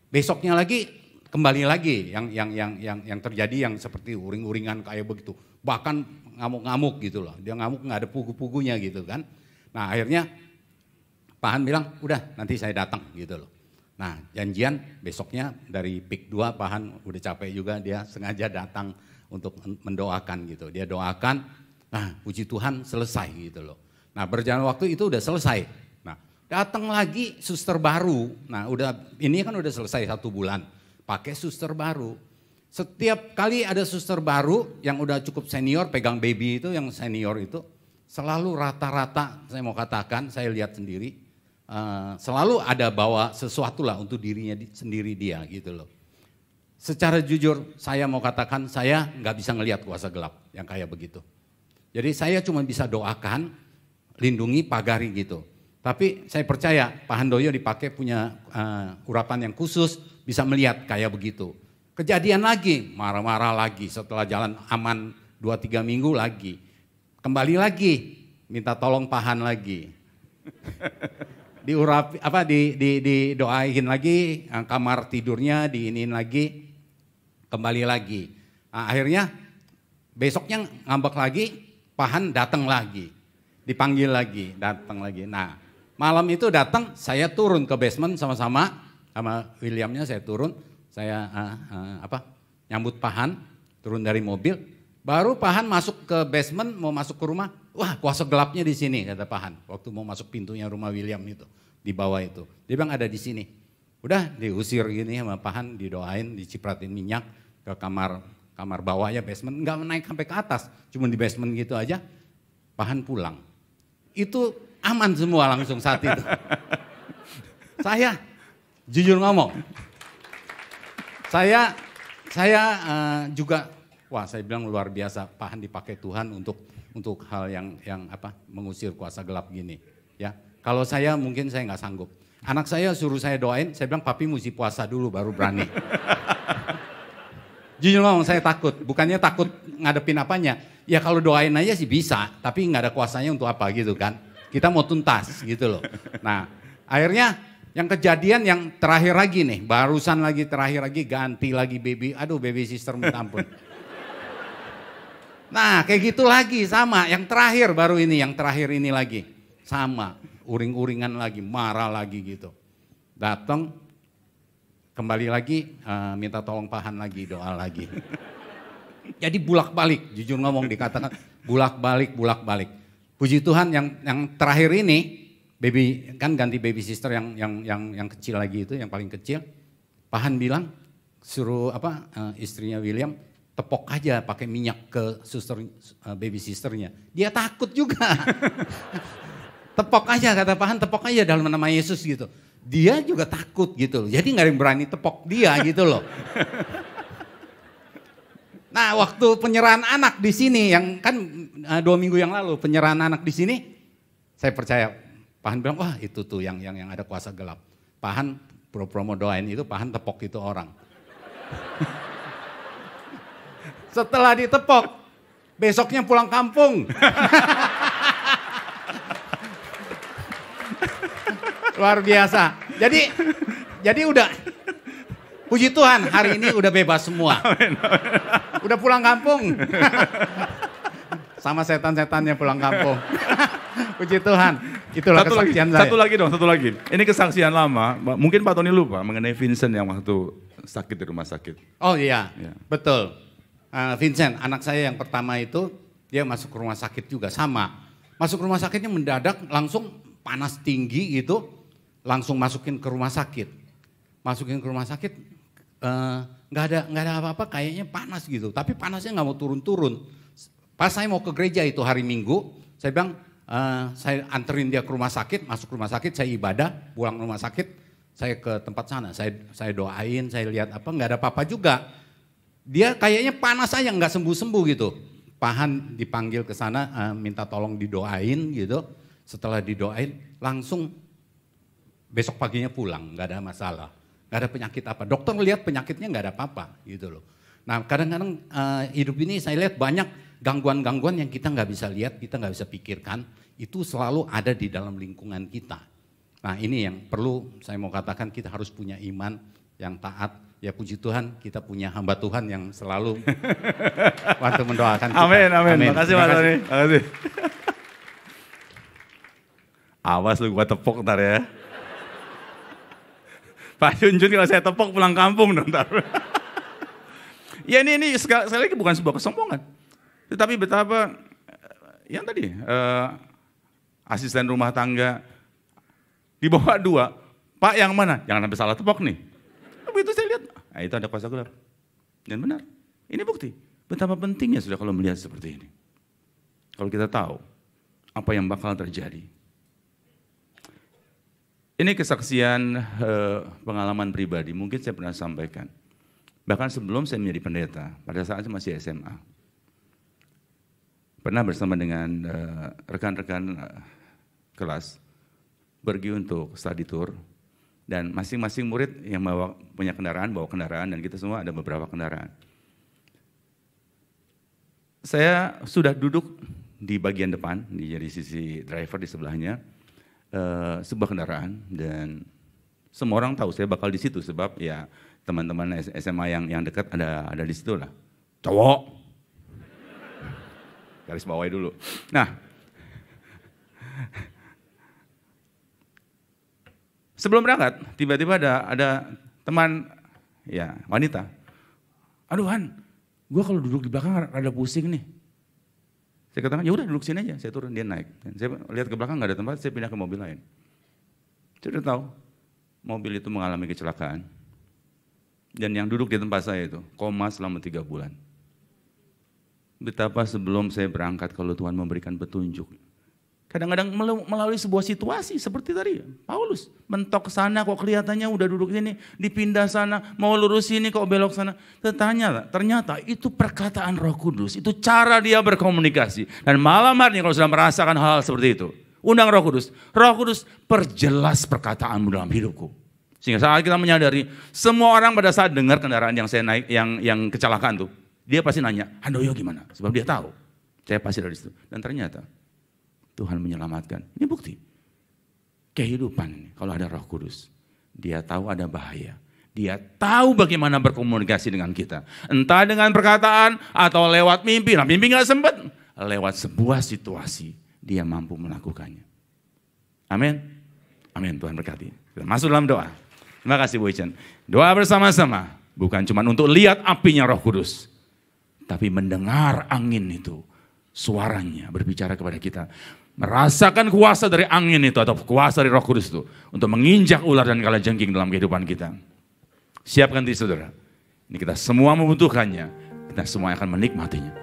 S7: Besoknya lagi kembali lagi yang terjadi yang seperti uring-uringan kayak begitu. Bahkan ngamuk-ngamuk gitu loh. Dia ngamuk nggak ada pugu-pugunya gitu kan. Nah akhirnya Pak Han bilang, udah nanti saya datang gitu loh. Nah janjian besoknya dari PIK 2 Pak Han udah capek juga, dia sengaja datang untuk mendoakan gitu. Dia doakan, nah puji Tuhan selesai gitu loh. Nah berjalan waktu itu udah selesai. Nah datang lagi suster baru, nah ini kan udah selesai 1 bulan, pakai suster baru. Setiap kali ada suster baru yang udah cukup senior, pegang baby itu yang senior itu, selalu rata-rata saya mau katakan, saya lihat sendiri, selalu ada bawa sesuatu lah untuk dirinya sendiri dia gitu loh. Secara jujur saya mau katakan saya nggak bisa ngelihat kuasa gelap yang kayak begitu. Jadi saya cuma bisa doakan, lindungi, pagari gitu. Tapi saya percaya Pak Handoyo dipakai punya urapan yang khusus bisa melihat kayak begitu. Kejadian lagi, marah-marah lagi setelah jalan aman 2-3 minggu lagi. Kembali lagi, minta tolong Pak Han lagi. Didoain lagi, kamar tidurnya diinin lagi. Kembali lagi. Nah, akhirnya besoknya ngambek lagi, Pak Han datang lagi. Dipanggil lagi, datang lagi. Nah, malam itu datang, saya turun ke basement sama-sama Williamnya saya turun. Saya nyambut Pak Han, turun dari mobil. Baru Pak Han masuk ke basement, mau masuk ke rumah. Wah, kuasa gelapnya di sini kata Pak Han. Waktu mau masuk pintunya rumah William itu, di bawah itu. Dia bilang ada di sini. Udah diusir gini sama Pak Han, didoain, dicipratin minyak ke kamar bawahnya basement, enggak naik sampai ke atas, cuma di basement gitu aja. Pak Han pulang. Itu aman semua langsung saat itu. Saya jujur ngomong, saya juga, wah saya bilang luar biasa, Pak Han dipakai Tuhan untuk hal yang mengusir kuasa gelap gini. Ya, kalau saya mungkin saya nggak sanggup. Anak saya suruh saya doain, saya bilang papi mesti puasa dulu baru berani. Jujur ngomong saya takut, bukannya takut ngadepin apanya. Ya kalau doain aja sih bisa, tapi nggak ada kuasanya untuk apa gitu kan. Kita mau tuntas gitu loh. Nah akhirnya yang kejadian yang terakhir lagi nih, barusan lagi terakhir lagi ganti lagi baby, aduh baby sister minta ampun. Nah kayak gitu lagi sama, yang terakhir baru ini, yang terakhir ini lagi. Sama, uring-uringan lagi, marah lagi gitu. Datang. Kembali lagi minta tolong Pak Han lagi, doa lagi. Jadi bulak-balik, jujur ngomong dikatakan bulak-balik. Puji Tuhan yang terakhir ini, baby kan ganti baby sister yang kecil lagi itu, yang paling kecil. Pak Han bilang suruh istrinya William tepok aja pakai minyak ke suster baby sisternya. Dia takut juga. Tepok aja kata Pak Han, tepok aja dalam nama Yesus gitu. Dia juga takut gitu loh, jadi gak ada yang berani tepok dia gitu loh. Nah waktu penyerahan anak di sini, yang kan 2 minggu yang lalu penyerahan anak di sini, saya percaya Pak Han bilang, wah itu tuh yang ada kuasa gelap. Pak Han promo doain itu, Pak Han tepok itu orang. Setelah ditepok, besoknya pulang kampung. Luar biasa. Jadi udah, puji Tuhan hari ini udah bebas semua. Udah pulang kampung. Sama setan-setannya pulang kampung. Puji Tuhan. Itulah kesaksian saya.
S5: Satu lagi. Ini kesaksian lama. Mungkin Pak Tony lupa mengenai Vincent yang waktu sakit di rumah sakit.
S7: Oh iya, betul. Vincent, anak saya yang pertama itu, dia masuk ke rumah sakit juga sama. Masuk rumah sakitnya mendadak langsung panas tinggi gitu. Langsung masukin ke rumah sakit. Masukin ke rumah sakit, nggak ada apa-apa, kayaknya panas gitu. Tapi panasnya nggak mau turun-turun. Pas saya mau ke gereja itu hari Minggu, saya bilang, saya anterin dia ke rumah sakit, masuk rumah sakit, saya ibadah, pulang rumah sakit, saya ke tempat sana, saya doain, saya lihat nggak ada apa-apa juga. Dia kayaknya panas aja, nggak sembuh-sembuh gitu. Pak Han dipanggil ke sana, minta tolong didoain gitu. Setelah didoain, langsung besok paginya pulang, nggak ada masalah, nggak ada penyakit apa. Dokter lihat penyakitnya nggak ada apa-apa gitu loh. Nah kadang-kadang hidup ini saya lihat banyak gangguan-gangguan yang kita nggak bisa lihat, kita nggak bisa pikirkan, itu selalu ada di dalam lingkungan kita. Nah ini yang perlu saya mau katakan, kita harus punya iman yang taat. Ya puji Tuhan kita punya hamba Tuhan yang selalu waktu mendoakan kita.
S5: Amin. Makasih Mas Tony. Makasih. Awas lu gua tepok ntar ya. Pak Junjun kalau saya tepok pulang kampung dong ntar. Ya ini sekali lagi bukan sebuah kesombongan. Tetapi betapa yang tadi asisten rumah tangga dibawa 2, Pak yang mana? Jangan sampai salah tepok nih. Begitu saya lihat, nah itu ada kuasa gelap. Dan benar, ini bukti betapa pentingnya sudah kalau melihat seperti ini. Kalau kita tahu apa yang bakal terjadi. Ini kesaksian pengalaman pribadi, mungkin saya pernah sampaikan. Bahkan sebelum saya menjadi pendeta, pada saat saya masih SMA. Pernah bersama dengan rekan-rekan kelas, pergi untuk study tour, dan masing-masing murid yang punya kendaraan, bawa kendaraan, dan kita semua ada beberapa kendaraan. Saya sudah duduk di bagian depan, di sisi driver di sebelahnya, sebuah kendaraan, dan semua orang tahu saya bakal di situ sebab ya teman-teman SMA yang dekat ada di situ lah. Cowok, garis bawahi dulu. Nah, sebelum berangkat tiba-tiba ada teman ya wanita. Aduh Han, gue kalau duduk di belakang rada pusing nih. Saya katakan, ya udah duduk sini aja, saya turun, dia naik. Dan saya lihat ke belakang nggak ada tempat, saya pindah ke mobil lain. Saya udah tahu, mobil itu mengalami kecelakaan. Dan yang duduk di tempat saya itu, koma selama 3 bulan. Betapa sebelum saya berangkat kalau Tuhan memberikan petunjuk. Kadang-kadang melalui sebuah situasi seperti tadi, Paulus mentok ke sana kok kelihatannya udah duduk sini, dipindah sana, mau lurus sini kok belok sana. Ternyata itu perkataan Roh Kudus, itu cara dia berkomunikasi. Dan malam hari ini kalau sudah merasakan hal seperti itu, undang Roh Kudus perjelas perkataanmu dalam hidupku. Sehingga saat kita menyadari, semua orang pada saat dengar kendaraan yang saya naik, yang kecelakaan tuh, dia pasti nanya, Handoyo gimana? Sebab dia tahu, saya pasti dari situ. Dan ternyata Tuhan menyelamatkan. Ini bukti. Kehidupan ini, kalau ada Roh Kudus, dia tahu ada bahaya. Dia tahu bagaimana berkomunikasi dengan kita. Entah dengan perkataan atau lewat mimpi. Nah mimpi gak sempat. Lewat sebuah situasi, dia mampu melakukannya. Amin. Amin, Tuhan berkati. Kita masuk dalam doa. Terima kasih Bu Ichen. Doa bersama-sama. Bukan cuma untuk lihat apinya Roh Kudus. Tapi mendengar angin itu. Suaranya berbicara kepada kita. Merasakan kuasa dari angin itu atau kuasa dari Roh Kudus itu untuk menginjak ular dan kalajengking dalam kehidupan kita. Siapkan diri saudara. Ini kita semua membutuhkannya. Kita semua akan menikmatinya.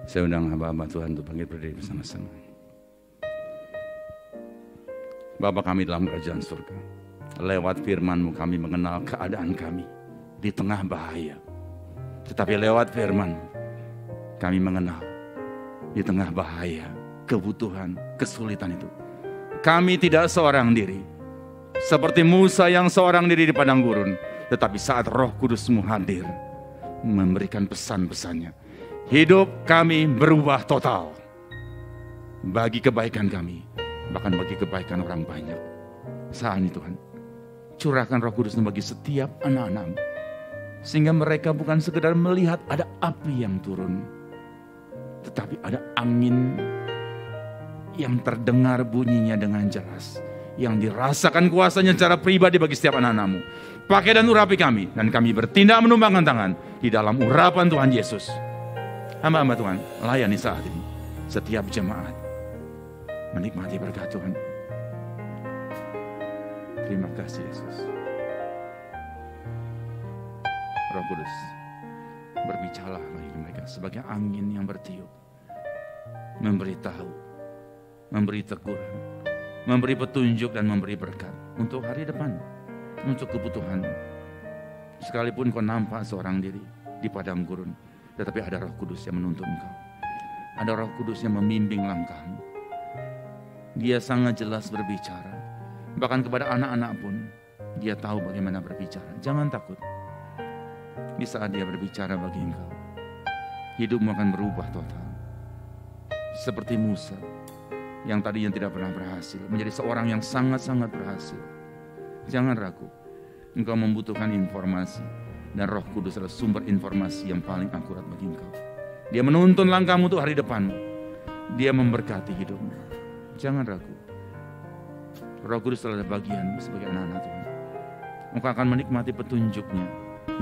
S5: Saya undang hamba-hamba Tuhan untuk bangkit berdiri bersama-sama. Bapa kami dalam kerajaan surga, lewat firman-Mu kami mengenal keadaan kami di tengah bahaya. Tetapi lewat firman-Mu kami mengenal di tengah bahaya, kebutuhan, kesulitan itu. Kami tidak seorang diri, seperti Musa yang seorang diri di padang gurun. Tetapi saat Roh Kudus-Mu hadir, memberikan pesan-pesannya, hidup kami berubah total. Bagi kebaikan kami, bahkan bagi kebaikan orang banyak. Saat ini Tuhan, curahkan Roh Kudus bagi setiap anak-anak-Mu. Sehingga mereka bukan sekedar melihat ada api yang turun, tetapi ada angin yang terdengar bunyinya dengan jelas. Yang dirasakan kuasanya secara pribadi bagi setiap anak-anak-Mu. Pakai dan urapi kami, dan kami bertindak menumpangkan tangan di dalam urapan Tuhan Yesus. Hamba-hamba Tuhan, layani saat ini setiap jemaat menikmati berkat Tuhan. Terima kasih Yesus. Roh Kudus, berbicara bagi mereka sebagai angin yang bertiup, memberitahu, memberi teguran, memberi petunjuk dan memberi berkat untuk hari depan, untuk kebutuhan. Sekalipun kau nampak seorang diri di padang gurun, tetapi ada Roh Kudus yang menuntun engkau. Ada Roh Kudus yang membimbing langkahmu. Dia sangat jelas berbicara. Bahkan kepada anak-anak pun dia tahu bagaimana berbicara. Jangan takut. Di saat dia berbicara bagi engkau, hidupmu akan berubah total. Seperti Musa yang tadinya tidak pernah berhasil, menjadi seorang yang sangat-sangat berhasil. Jangan ragu. Engkau membutuhkan informasi, dan Roh Kudus adalah sumber informasi yang paling akurat bagi engkau. Dia menuntun langkahmu untuk hari depanmu. Dia memberkati hidupmu. Jangan ragu. Roh Kudus adalah bagian sebagai anak-anak Tuhan. Engkau akan menikmati petunjuknya,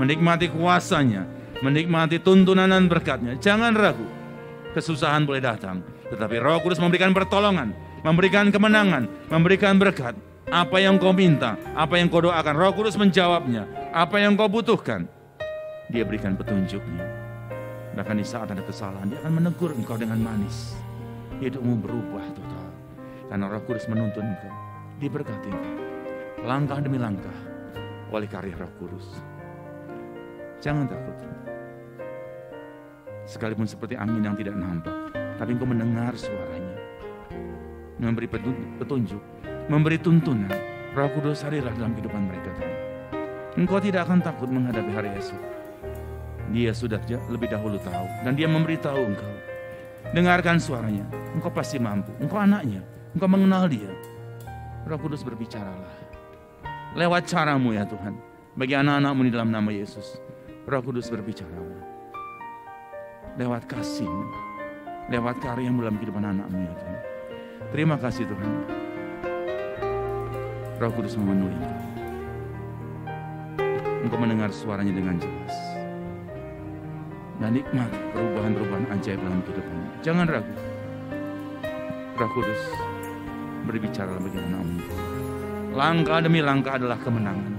S5: menikmati kuasanya, menikmati tuntunan dan berkatnya. Jangan ragu. Kesusahan boleh datang, tetapi Roh Kudus memberikan pertolongan, memberikan kemenangan, memberikan berkat. Apa yang kau minta, apa yang kau doakan, Roh Kudus menjawabnya. Apa yang kau butuhkan, dia berikan petunjuknya. Bahkan di saat ada kesalahan, dia akan menegur engkau dengan manis. Hidupmu berubah total. Karena Roh Kudus menuntun engkau, diberkati engkau. Langkah demi langkah oleh karya Roh Kudus. Jangan takut. Sekalipun seperti angin yang tidak nampak, tapi engkau mendengar suaranya. Memberi petunjuk, memberi tuntunan. Roh Kudus hadirlah dalam kehidupan mereka. Engkau tidak akan takut menghadapi hari esok. Dia sudah lebih dahulu tahu, dan dia memberitahu engkau. Dengarkan suaranya, engkau pasti mampu. Engkau anaknya, engkau mengenal dia. Roh Kudus berbicaralah lewat caramu ya Tuhan. Bagi anak-anakmu di dalam nama Yesus, Roh Kudus berbicaralah lewat kasih-Mu, lewat karya-Mu dalam kehidupan anak-Mu ya Tuhan. Terima kasih Tuhan. Roh Kudus memenuhi engkau. Engkau mendengar suaranya dengan jelas. Dan nikmat perubahan-perubahan ajaib dalam kehidupanmu. Jangan ragu. Roh Kudus berbicara bagi anak-Mu. Langkah demi langkah adalah kemenangan.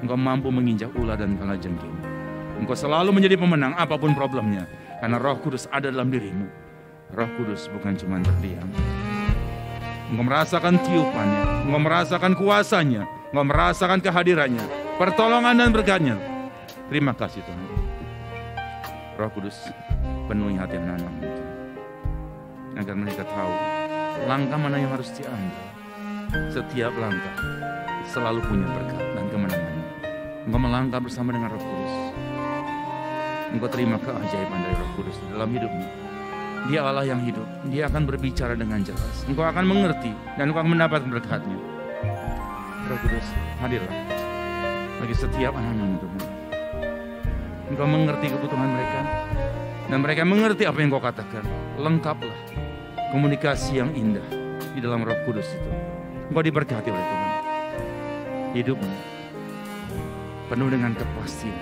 S5: Engkau mampu menginjak ular dan kalajengking. Engkau selalu menjadi pemenang apapun problemnya. Karena Roh Kudus ada dalam dirimu. Roh Kudus bukan cuma terdiam. Engkau merasakan tiupannya. Engkau merasakan kuasanya. Engkau merasakan kehadirannya. Pertolongan dan berkatnya. Terima kasih Tuhan. Roh Kudus penuhi hati anak-anak-Mu agar mereka tahu langkah mana yang harus diambil. Setiap langkah selalu punya berkat dan kemenangan. Engkau melangkah bersama dengan Roh Kudus. Engkau terima keajaiban dari Roh Kudus dalam hidupmu. Dia Allah yang hidup. Dia akan berbicara dengan jelas. Engkau akan mengerti dan engkau akan mendapat berkatnya. Roh Kudus hadirlah bagi setiap anak-anak-Mu Tuhan. Engkau mengerti kebutuhan mereka dan mereka mengerti apa yang Kau katakan. Lengkaplah komunikasi yang indah di dalam Roh Kudus itu. Engkau diberkati oleh Tuhan. Hidupmu penuh dengan kepastian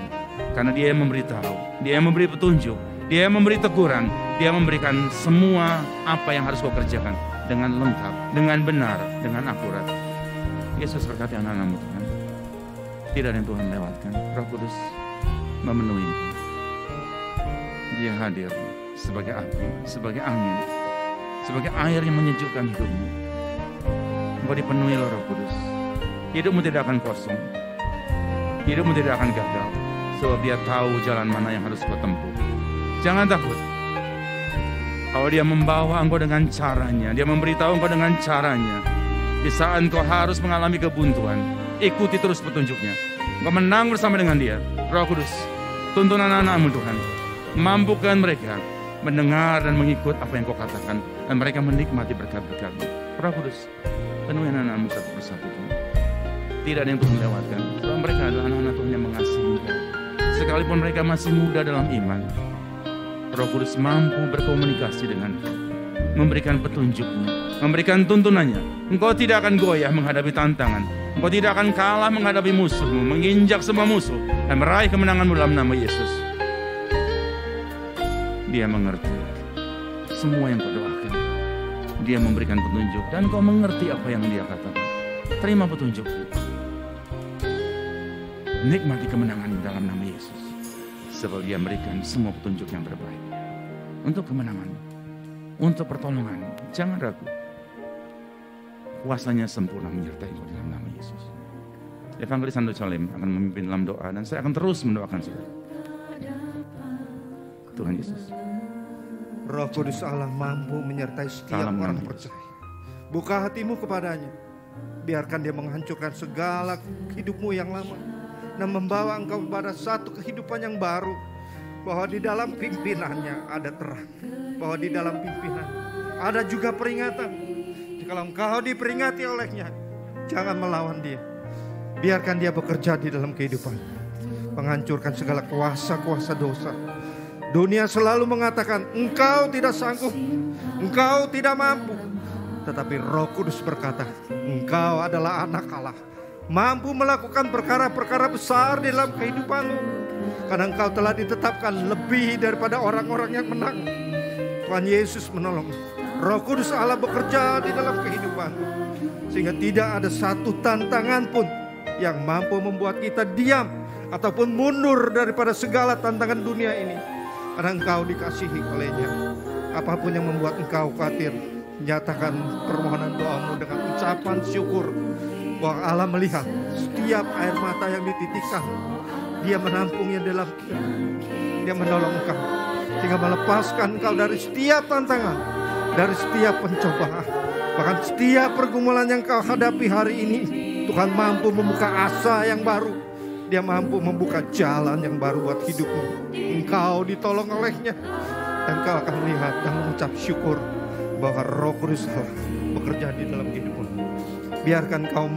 S5: karena Dia yang memberitahu, Dia yang memberi petunjuk, Dia yang memberi teguran, Dia memberikan semua apa yang harus kau kerjakan dengan lengkap, dengan benar, dengan akurat. Yesus berkati anak-anak-Mu Tuhan. Tidak ada yang Tuhan lewatkan. Roh Kudus memenuhi. Dia hadir sebagai api, sebagai angin, sebagai air yang menyejukkan hidupmu. Engkau dipenuhi oleh Roh Kudus. Hidupmu tidak akan kosong. Hidupmu tidak akan gagal. Sebab Dia tahu jalan mana yang harus kau tempuh. Jangan takut. Kalau Dia membawa engkau dengan caranya, Dia memberitahu engkau dengan caranya. Di saat engkau harus mengalami kebuntuan, ikuti terus petunjuknya. Engkau menang bersama dengan Dia. Roh Kudus, tuntun anak-anak-Mu Tuhan. Mampukan mereka mendengar dan mengikut apa yang Kau katakan. Dan mereka menikmati berkat-berkat-Mu. Roh Kudus, penuhi anak-anak-Mu satu persatu Tuhan. Tidak ada yang Tuhan lewatkan. Sebab mereka adalah anak-anak Tuhan yang mengasihi Engkau. Sekalipun mereka masih muda dalam iman, Roh Kudus mampu berkomunikasi dengan Engkau. Memberikan petunjuknya, memberikan tuntunannya. Engkau tidak akan goyah menghadapi tantangan. Engkau tidak akan kalah menghadapi musuhmu, menginjak semua musuh, dan meraih kemenanganmu dalam nama Yesus. Dia mengerti semua yang kau doakan. Dia memberikan petunjuk, dan kau mengerti apa yang Dia katakan. Terima petunjuk. Nikmati kemenangan dalam nama Yesus. Sebab Dia memberikan semua petunjuk yang terbaik. Untuk kemenangan, untuk pertolongan, jangan ragu. Kuasanya sempurna menyertai kau dalam nama Yesus. Evangelis Santo Salim akan memimpin dalam doa dan saya akan terus mendoakan saudara. Tuhan Yesus.
S8: Roh Kudus Allah mampu menyertai setiap orang percaya. Buka hatimu kepadanya. Biarkan dia menghancurkan segala hidupmu yang lama dan membawa engkau kepada satu kehidupan yang baru. Bahwa di dalam pimpinannya ada terang. Bahwa di dalam pimpinan ada juga peringatan. Jikalau engkau diperingati olehnya, jangan melawan dia. Biarkan dia bekerja di dalam kehidupan, menghancurkan segala kuasa-kuasa dosa. Dunia selalu mengatakan engkau tidak sanggup, engkau tidak mampu. Tetapi Roh Kudus berkata, engkau adalah anak Allah, mampu melakukan perkara-perkara besar di dalam kehidupanmu. Karena engkau telah ditetapkan lebih daripada orang-orang yang menang. Tuhan Yesus menolong. Roh Kudus Allah bekerja di dalam kehidupanmu, sehingga tidak ada satu tantangan pun yang mampu membuat kita diam ataupun mundur daripada segala tantangan dunia ini. Karena engkau dikasihi olehnya. Apapun yang membuat engkau khawatir, nyatakan permohonan doamu dengan ucapan syukur bahwa Allah melihat setiap air mata yang dititikkan. Dia menampungnya dalam kita. Dia menolong engkau sehingga melepaskan engkau dari setiap tantangan, dari setiap pencobaan, bahkan setiap pergumulan yang kau hadapi hari ini. Tuhan mampu membuka asa yang baru. Dia mampu membuka jalan yang baru buat hidupmu. Engkau ditolong olehnya, dan kau akan melihat dan mengucap syukur bahwa Roh Kudus Allah bekerja di dalam hidupmu. Biarkan kau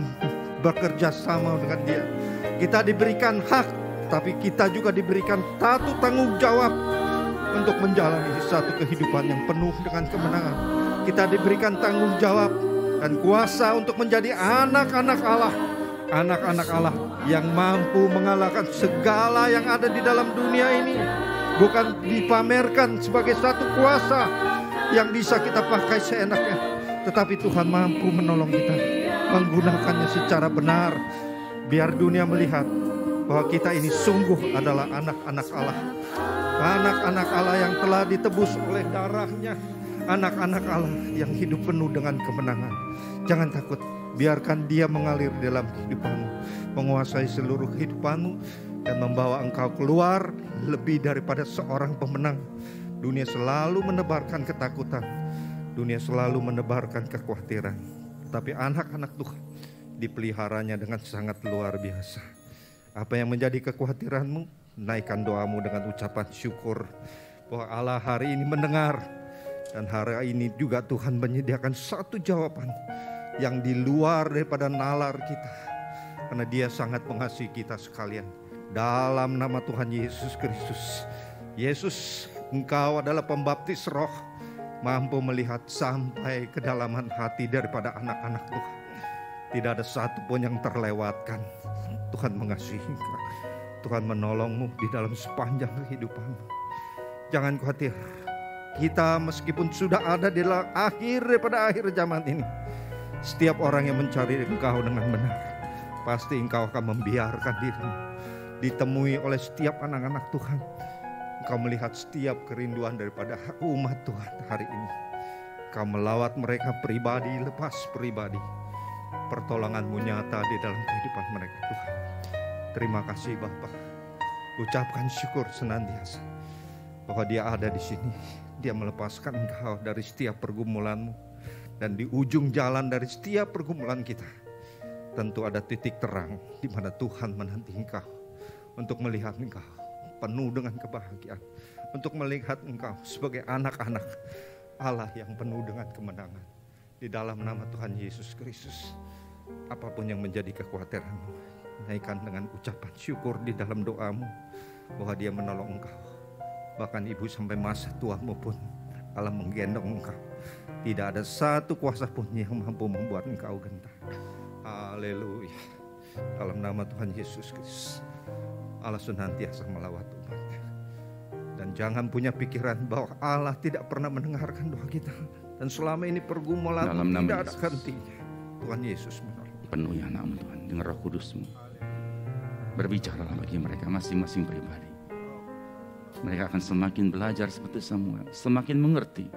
S8: bekerja sama dengan dia. Kita diberikan hak, tapi kita juga diberikan satu tanggung jawab untuk menjalani satu kehidupan yang penuh dengan kemenangan. Kita diberikan tanggung jawab dan kuasa untuk menjadi anak-anak Allah. Anak-anak Allah yang mampu mengalahkan segala yang ada di dalam dunia ini. Bukan dipamerkan sebagai satu kuasa yang bisa kita pakai seenaknya, tetapi Tuhan mampu menolong kita menggunakannya secara benar. Biar dunia melihat bahwa kita ini sungguh adalah anak-anak Allah. Anak-anak Allah yang telah ditebus oleh darahnya. Anak-anak Allah yang hidup penuh dengan kemenangan. Jangan takut, biarkan dia mengalir dalam kehidupanmu, menguasai seluruh kehidupanmu, dan membawa engkau keluar lebih daripada seorang pemenang. Dunia selalu menebarkan ketakutan, dunia selalu menebarkan kekhawatiran, tapi anak-anak Tuhan dipeliharanya dengan sangat luar biasa. Apa yang menjadi kekhawatiranmu, naikkan doamu dengan ucapan syukur bahwa Allah hari ini mendengar. Dan hari ini juga Tuhan menyediakan satu jawaban yang di luar daripada nalar kita. Karena dia sangat mengasihi kita sekalian. Dalam nama Tuhan Yesus Kristus. Yesus, engkau adalah pembaptis roh. Mampu melihat sampai kedalaman hati daripada anak-anak Tuhan. Tidak ada satu pun yang terlewatkan. Tuhan mengasihi engkau. Tuhan menolongmu di dalam sepanjang kehidupanmu. Jangan khawatir. Kita meskipun sudah ada di akhir daripada akhir zaman ini, setiap orang yang mencari engkau dengan benar, pasti engkau akan membiarkan dirimu ditemui oleh setiap anak-anak Tuhan. Engkau melihat setiap kerinduan daripada umat Tuhan hari ini. Engkau melawat mereka pribadi lepas pribadi. Pertolonganmu nyata di dalam kehidupan mereka Tuhan. Terima kasih Bapa. Ucapkan syukur senantiasa bahwa dia ada di sini. Dia melepaskan engkau dari setiap pergumulanmu. Dan di ujung jalan dari setiap pergumulan kita, tentu ada titik terang di mana Tuhan menanti engkau untuk melihat engkau penuh dengan kebahagiaan, untuk melihat engkau sebagai anak-anak Allah yang penuh dengan kemenangan. Di dalam nama Tuhan Yesus Kristus, apapun yang menjadi kekhawatiranmu, naikkan dengan ucapan syukur di dalam doamu bahwa dia menolong engkau. Bahkan ibu sampai masa tuamu pun Allah menggendong engkau. Tidak ada satu kuasa pun yang mampu membuat engkau gentar. Haleluya. Dalam nama Tuhan Yesus Kristus, Allah senantiasa melawat umatnya. Dan jangan punya pikiran bahwa Allah tidak pernah mendengarkan doa kita. Dan selama ini pergumulan tidak ada hentinya. Tuhan Yesus menolong.
S5: Penuhi anak-Mu Tuhan dengan Roh Kudus-Mu. Berbicaralah bagi mereka masing-masing pribadi. Mereka akan semakin belajar seperti Samuel, semakin mengerti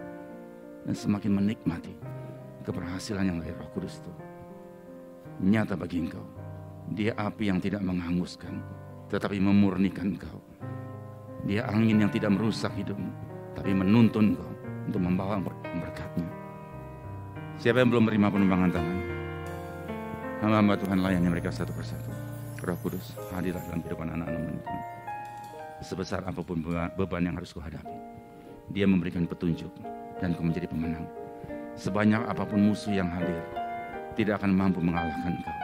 S5: dan semakin menikmati keberhasilan yang dari Roh Kudus itu. Nyata bagi engkau, dia api yang tidak menghanguskan, tetapi memurnikan engkau. Dia angin yang tidak merusak hidupmu, tapi menuntun engkau untuk membawa berkat-Nya. Siapa yang belum menerima penumpangan tangan? Hamba Tuhan layani mereka satu persatu. Roh Kudus, hadirlah dalam kehidupan anak-anak itu. Sebesar apapun beban yang harus kuhadapi, Dia memberikan petunjuk dan kau menjadi pemenang. Sebanyak apapun musuh yang hadir, tidak akan mampu mengalahkan kau.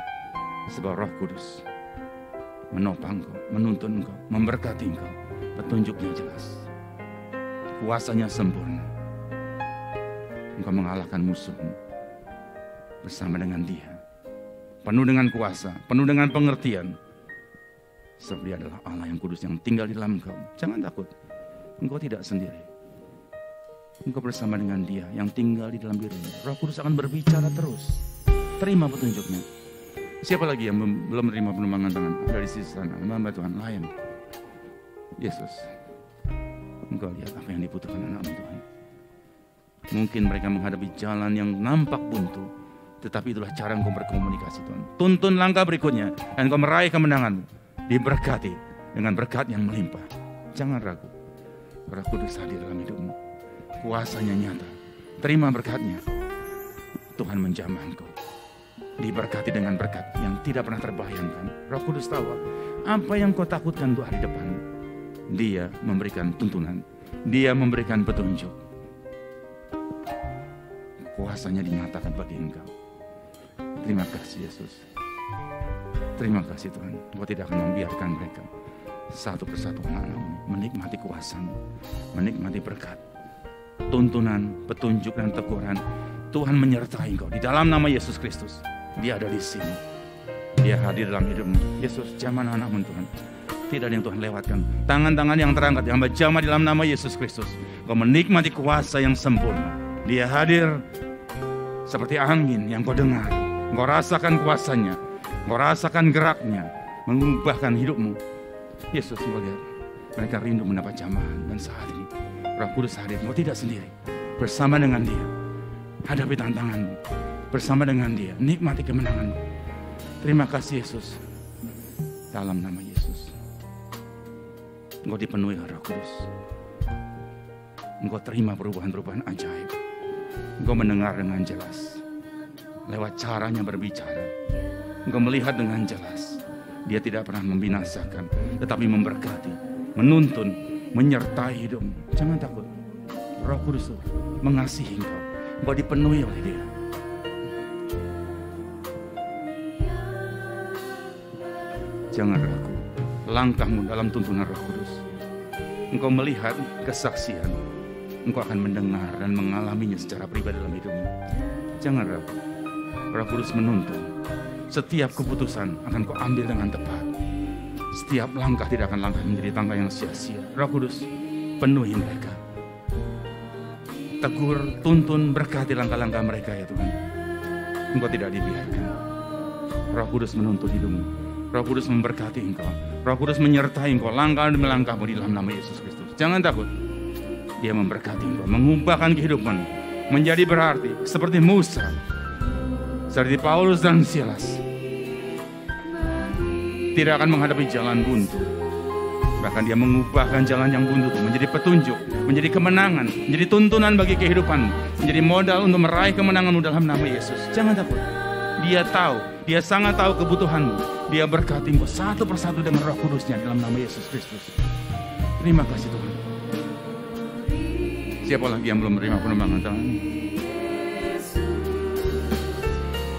S5: Sebab Roh Kudus menopang kau, menuntun kau, memberkati kau. Petunjuknya jelas, kuasanya sempurna. Engkau mengalahkan musuhmu bersama dengan Dia, penuh dengan kuasa, penuh dengan pengertian. Sebab Dia adalah Allah yang kudus yang tinggal di dalam engkau. Jangan takut, engkau tidak sendiri. Engkau bersama dengan Dia yang tinggal di dalam dirimu. Roh Kudus akan berbicara terus. Terima petunjuknya. Siapa lagi yang belum menerima penumpangan tangan? Dari sisi sana, hamba Tuhan layan. Yesus, engkau lihat apa yang dibutuhkan anak-anak Tuhan. Mungkin mereka menghadapi jalan yang nampak buntu, tetapi itulah cara engkau berkomunikasi Tuhan. Tuntun langkah berikutnya dan engkau meraih kemenanganmu. Diberkati dengan berkat yang melimpah. Jangan ragu. Roh Kudus hadir dalam hidupmu. Kuasanya nyata. Terima berkat-Nya. Tuhan menjamah engkau. Diberkati dengan berkat yang tidak pernah terbayangkan. Roh Kudus tahu apa yang kau takutkan untuk hari depan. Dia memberikan tuntunan. Dia memberikan petunjuk. Kuasanya dinyatakan bagi engkau. Terima kasih Yesus. Terima kasih Tuhan. Engkau tidak akan membiarkan mereka satu persatu anak-anakmu menikmati kuasa-Mu, menikmati berkat, tuntunan, petunjuk dan teguran. Tuhan menyertai engkau di dalam nama Yesus Kristus. Dia ada di sini. Dia hadir dalam hidupmu. Yesus, jamah anak-anakmu Tuhan. Tidak ada yang Tuhan lewatkan. Tangan-tangan yang terangkat, yang berjamah di dalam nama Yesus Kristus. Kau menikmati kuasa yang sempurna. Dia hadir seperti angin yang kau dengar. Kau rasakan kuasanya. Kau rasakan geraknya. Mengubahkan hidupmu. Yesus, kau lihat. Mereka rindu mendapat jamahan. Dan saat ini Roh Kudus hadir. Kau tidak sendiri. Bersama dengan Dia. Hadapi tantanganmu. Bersama dengan Dia. Nikmati kemenanganmu. Terima kasih Yesus. Dalam nama Yesus. Engkau dipenuhi Roh Kudus. Engkau terima perubahan-perubahan ajaib. Engkau mendengar dengan jelas. Lewat caranya berbicara. Engkau melihat dengan jelas. Dia tidak pernah membinasakan, tetapi memberkati, menuntun, menyertai hidupmu. Jangan takut. Roh Kudus mengasihi engkau. Engkau dipenuhi oleh Dia. Jangan ragu. Langkahmu dalam tuntunan Roh Kudus. Engkau melihat kesaksian. Engkau akan mendengar dan mengalaminya secara pribadi dalam hidupmu. Jangan ragu. Roh Kudus menuntun. Setiap keputusan akan kau ambil dengan tepat. Setiap langkah tidak akan langkah menjadi langkah yang sia-sia. Roh Kudus penuhi mereka. Tegur, tuntun, berkati langkah-langkah mereka ya Tuhan. Engkau tidak dibiarkan. Roh Kudus menuntun hidupmu. Roh Kudus memberkati engkau. Roh Kudus menyertai engkau langkah demi langkahmu di dalam nama Yesus Kristus. Jangan takut. Dia memberkati engkau, mengubahkan kehidupanmu menjadi berarti seperti Musa, seperti Paulus dan Silas. Tidak akan menghadapi jalan buntu. Bahkan dia mengubahkan jalan yang buntu itu menjadi petunjuk, menjadi kemenangan, menjadi tuntunan bagi kehidupanmu, menjadi modal untuk meraih kemenanganmu dalam nama Yesus. Jangan takut. Dia tahu, dia sangat tahu kebutuhanmu. Dia berkati engkau satu persatu dengan Roh Kudus-Nya dalam nama Yesus Kristus. Terima kasih Tuhan. Siapa lagi yang belum menerima penumpangan tangan?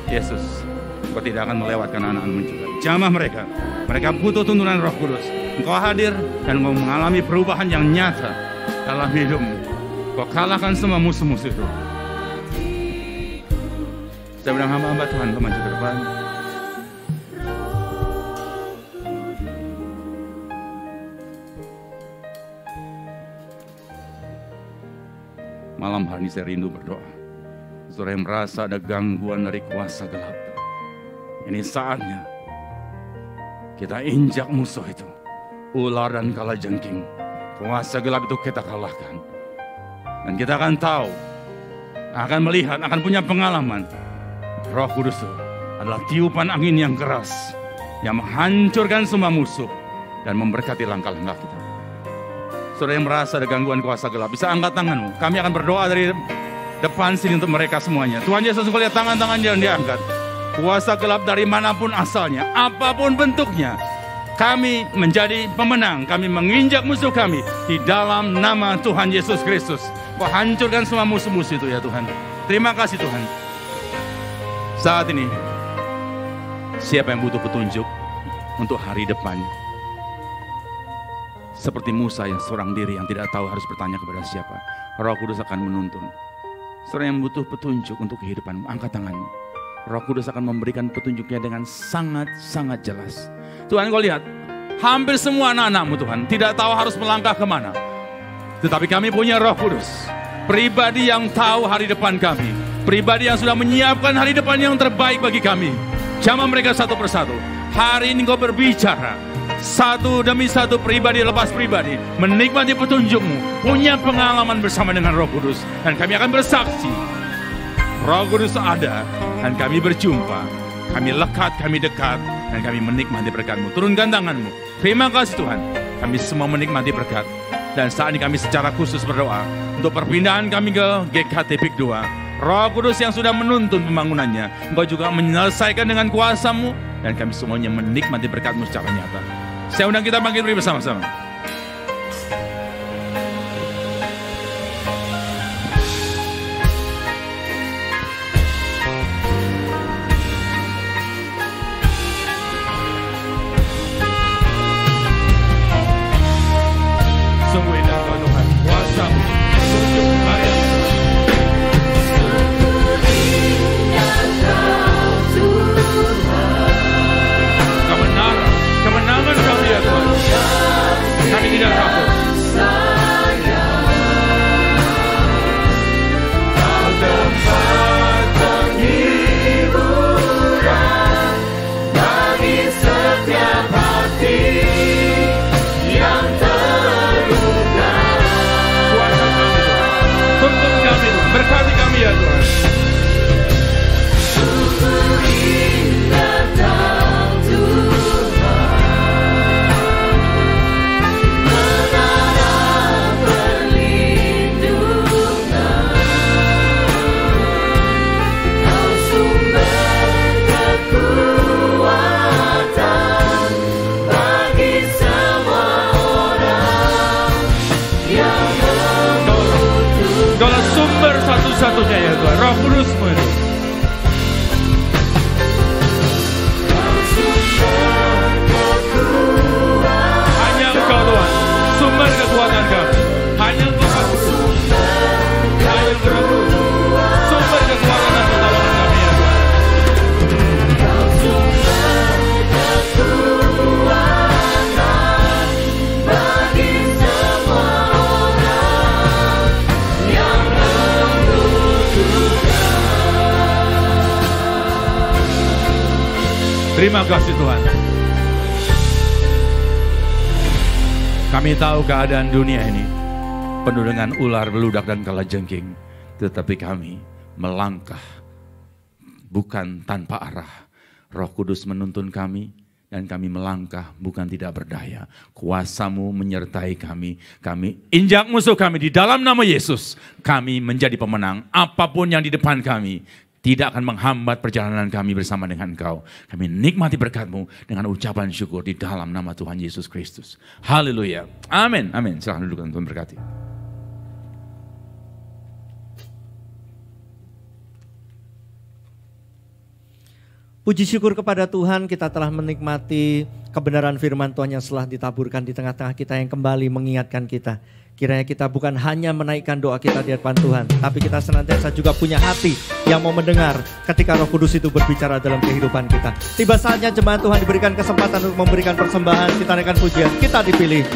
S5: Yesus, engkau tidak akan melewatkan anak-anakmu juga. Jamah mereka. Mereka butuh tuntunan Roh Kudus. Engkau hadir dan engkau mengalami perubahan yang nyata dalam hidupmu. Engkau kalahkan semua musuh-musuh itu. Saya bilang hamba-hamba Tuhan, kau maju ke depan. Malam hari ini saya rindu berdoa. Saudara yang merasa ada gangguan dari kuasa gelap. Ini saatnya kita injak musuh itu. Ular dan kalajengking. Kuasa gelap itu kita kalahkan. Dan kita akan tahu, akan melihat, akan punya pengalaman. Roh Kudus adalah tiupan angin yang keras yang menghancurkan semua musuh dan memberkati langkah-langkah kita. Saudara yang merasa ada gangguan kuasa gelap, bisa angkat tanganmu. Kami akan berdoa dari depan sini untuk mereka semuanya. Tuhan Yesus, engkau lihat tangan-tangan yang diangkat. Kuasa gelap dari manapun asalnya, apapun bentuknya, kami menjadi pemenang. Kami menginjak musuh kami di dalam nama Tuhan Yesus Kristus. Kau hancurkan semua musuh-musuh itu ya Tuhan. Terima kasih Tuhan. Saat ini, siapa yang butuh petunjuk untuk hari depan? Seperti Musa yang seorang diri yang tidak tahu harus bertanya kepada siapa. Roh Kudus akan menuntun. Saudara yang butuh petunjuk untuk kehidupanmu, angkat tanganmu. Roh Kudus akan memberikan petunjuknya dengan sangat-sangat jelas. Tuhan, kau lihat, hampir semua anak-anakmu Tuhan tidak tahu harus melangkah kemana. Tetapi kami punya Roh Kudus, pribadi yang tahu hari depan kami, pribadi yang sudah menyiapkan hari depan yang terbaik bagi kami. Jamah mereka satu persatu. Hari ini kau berbicara, satu demi satu, pribadi lepas pribadi, menikmati petunjukmu, punya pengalaman bersama dengan Roh Kudus. Dan kami akan bersaksi, Roh Kudus ada, dan kami berjumpa, kami lekat, kami dekat, dan kami menikmati berkat-Mu. Turunkan tanganmu. Terima kasih Tuhan, kami semua menikmati berkat. Dan saat ini kami secara khusus berdoa untuk perpindahan kami ke GKT Pik 2. Roh Kudus yang sudah menuntun pembangunannya, Engkau juga menyelesaikan dengan kuasa-Mu, dan kami semuanya menikmati berkat-Mu secara nyata. Saya undang kita bangkit berdiri bersama-sama. Sungguh indah Engkau Tuhan, kuasa-Mu untuk karya. Kemenangan kami ya Tuhan. Kami tidak takut. Kau tempat penghiburan bagi setiap hati yang terluka. Kuasa kami Tuhan, tuntun kami Tuhan, berkati kami ya Tuhan. Satu-satunya ya Tuhan, Roh Kudus-Mu itu. Hanya Engkau Tuhan, sumber kekuatan kami. Hanya Engkau, hanya Engkau, sumber kekuatan dan pertolongan kami ya Tuhan. Bagi semua orang yang terima kasih Tuhan. Kami tahu keadaan dunia ini penuh dengan ular, beludak, dan kalajengking. Tetapi kami melangkah bukan tanpa arah. Roh Kudus menuntun kami dan kami melangkah bukan tidak berdaya. Kuasa-Mu menyertai kami. Kami injak musuh kami di dalam nama Yesus. Kami menjadi pemenang. Apapun yang di depan kami tidak akan menghambat perjalanan kami bersama dengan Engkau. Kami nikmati berkat-Mu dengan ucapan syukur di dalam nama Tuhan Yesus Kristus. Haleluya. Amin. Amin. Silahkan duduk, Tuhan berkati.
S1: Puji syukur kepada Tuhan, kita telah menikmati kebenaran firman Tuhan yang telah ditaburkan di tengah-tengah kita, yang kembali mengingatkan kita. Kiranya kita bukan hanya menaikkan doa kita di hadapan Tuhan, tapi kita senantiasa juga punya hati yang mau mendengar ketika Roh Kudus itu berbicara dalam kehidupan kita. Tiba saatnya jemaat Tuhan diberikan kesempatan untuk memberikan persembahan, kita naikkan pujian, kita dipilih.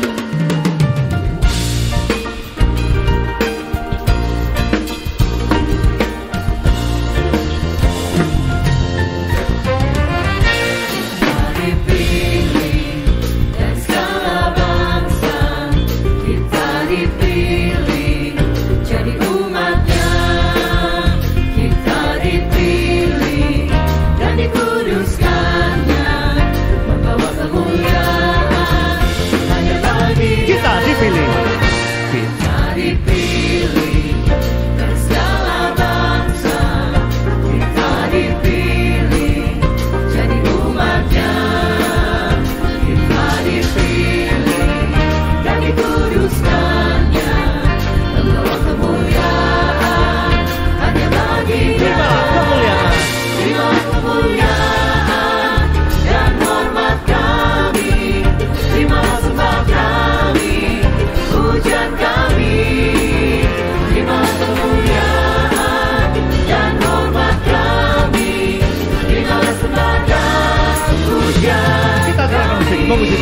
S2: Hanya bagi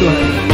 S1: Tuhan.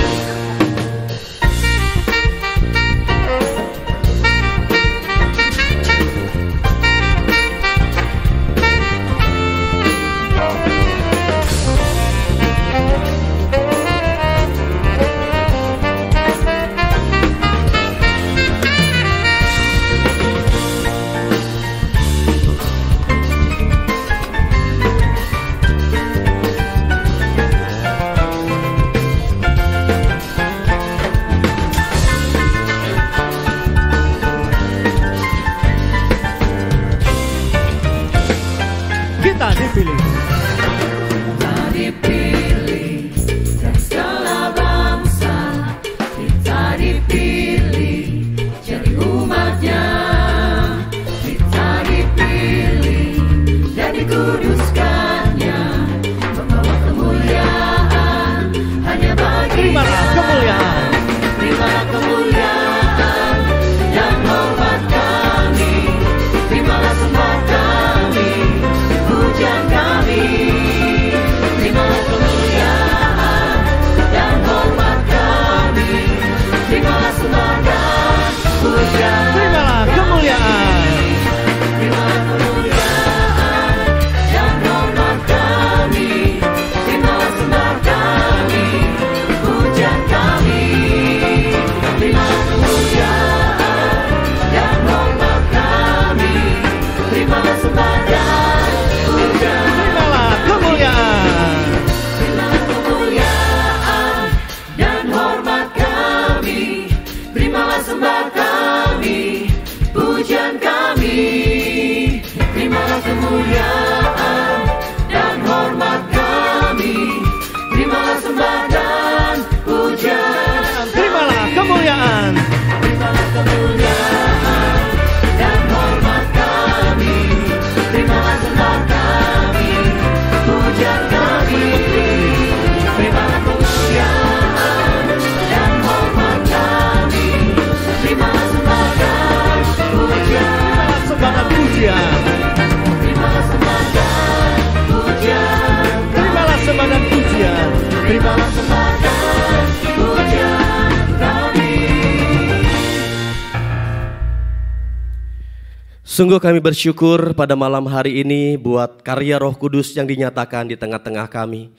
S1: Kita dipilih.
S2: Kita dipilih dari segala bangsa, kita dipilih jadi umatnya, kita dipilih dan dikuduskannya, membawa kemuliaan hanya bagi
S1: Terimalah kemuliaan.
S2: Terimalah kemuliaan dan hormat kami, terimalah sembah kami, pujian kami, terimalah kemuliaan dan hormat kami, terimalah sembah dan pujian.
S1: Terimalah kemuliaan.
S2: Terimalah kemuliaan dan hormat kami, terimalah sembah kami, pujian kami, terimalah kemuliaan dan hormat kami, terimalah sembah dan pujian.
S1: Terimalah kemuliaan.
S2: Terimalah kemuliaan dan hormat kami, terimalah sembah kami, pujian kami. Terimalah kemuliaan dan hormat kami, terimalah sembah dan pujian.
S1: Terimalah kemuliaan.
S2: Terimalah kemuliaan dan hormat kami, terimalah sembah kami, pujian kami. Terimalah kemuliaan dan hormat kami, terimalah sembah dan pujian.
S1: Sembah dan pujian.
S2: Terimalah sembah dan pujian.
S1: Terimalah sembah dan pujian.
S2: Terimalah sembah dan pujian kami.
S9: Sungguh kami bersyukur pada malam hari ini buat karya Roh Kudus yang dinyatakan di tengah-tengah kami,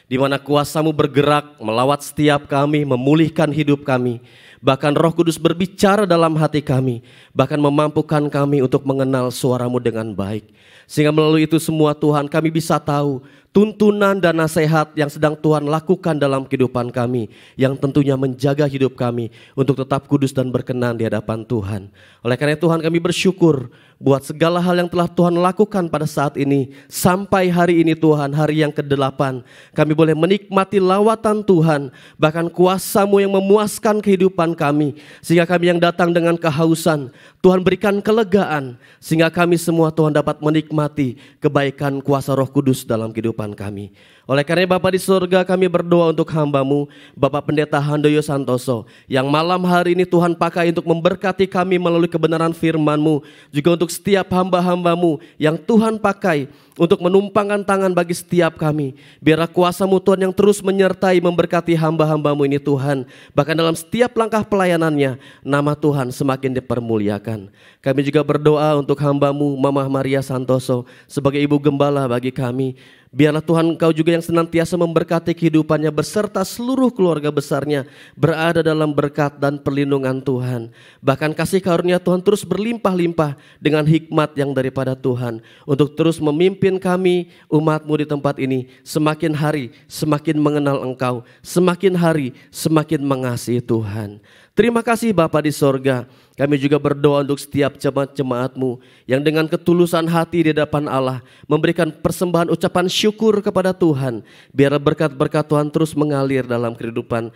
S9: di mana kuasa-Mu bergerak melawat setiap kami, memulihkan hidup kami. Bahkan Roh Kudus berbicara dalam hati kami, bahkan memampukan kami untuk mengenal suara-Mu dengan baik. Sehingga melalui itu semua Tuhan, kami bisa tahu tuntunan dan nasihat yang sedang Tuhan lakukan dalam kehidupan kami, yang tentunya menjaga hidup kami untuk tetap kudus dan berkenan di hadapan Tuhan. Oleh karena itu Tuhan, kami bersyukur buat segala hal yang telah Tuhan lakukan pada saat ini. Sampai hari ini Tuhan, hari yang ke-8, kami boleh menikmati lawatan Tuhan, bahkan kuasa-Mu yang memuaskan kehidupan kami, sehingga kami yang datang dengan kehausan, Tuhan berikan kelegaan, sehingga kami semua Tuhan dapat menikmati kebaikan kuasa Roh Kudus dalam kehidupan kami. Oleh karena Bapa di surga, kami berdoa untuk hamba-Mu, Bapak Pendeta Handoyo Santoso, yang malam hari ini Tuhan pakai untuk memberkati kami melalui kebenaran firman-Mu, juga untuk setiap hamba-hamba-Mu yang Tuhan pakai untuk menumpangkan tangan bagi setiap kami. Biarlah kuasa-Mu Tuhan yang terus menyertai memberkati hamba-hamba-Mu ini Tuhan. Bahkan dalam setiap langkah pelayanannya, nama Tuhan semakin dipermuliakan. Kami juga berdoa untuk hamba-Mu Mama Maria Santoso sebagai ibu gembala bagi kami. Biarlah Tuhan Engkau juga yang senantiasa memberkati kehidupannya beserta seluruh keluarga besarnya berada dalam berkat dan perlindungan Tuhan. Bahkan kasih karunia Tuhan terus berlimpah-limpah dengan hikmat yang daripada Tuhan untuk terus memimpin kami umat-Mu di tempat ini. Semakin hari semakin mengenal Engkau, semakin hari semakin mengasihi Tuhan. Terima kasih Bapa di sorga. Kami juga berdoa untuk setiap jemaat-jemaat-Mu yang dengan ketulusan hati di hadapan Allah memberikan persembahan ucapan syukur kepada Tuhan. Biarlah berkat-berkat Tuhan terus mengalir dalam kehidupan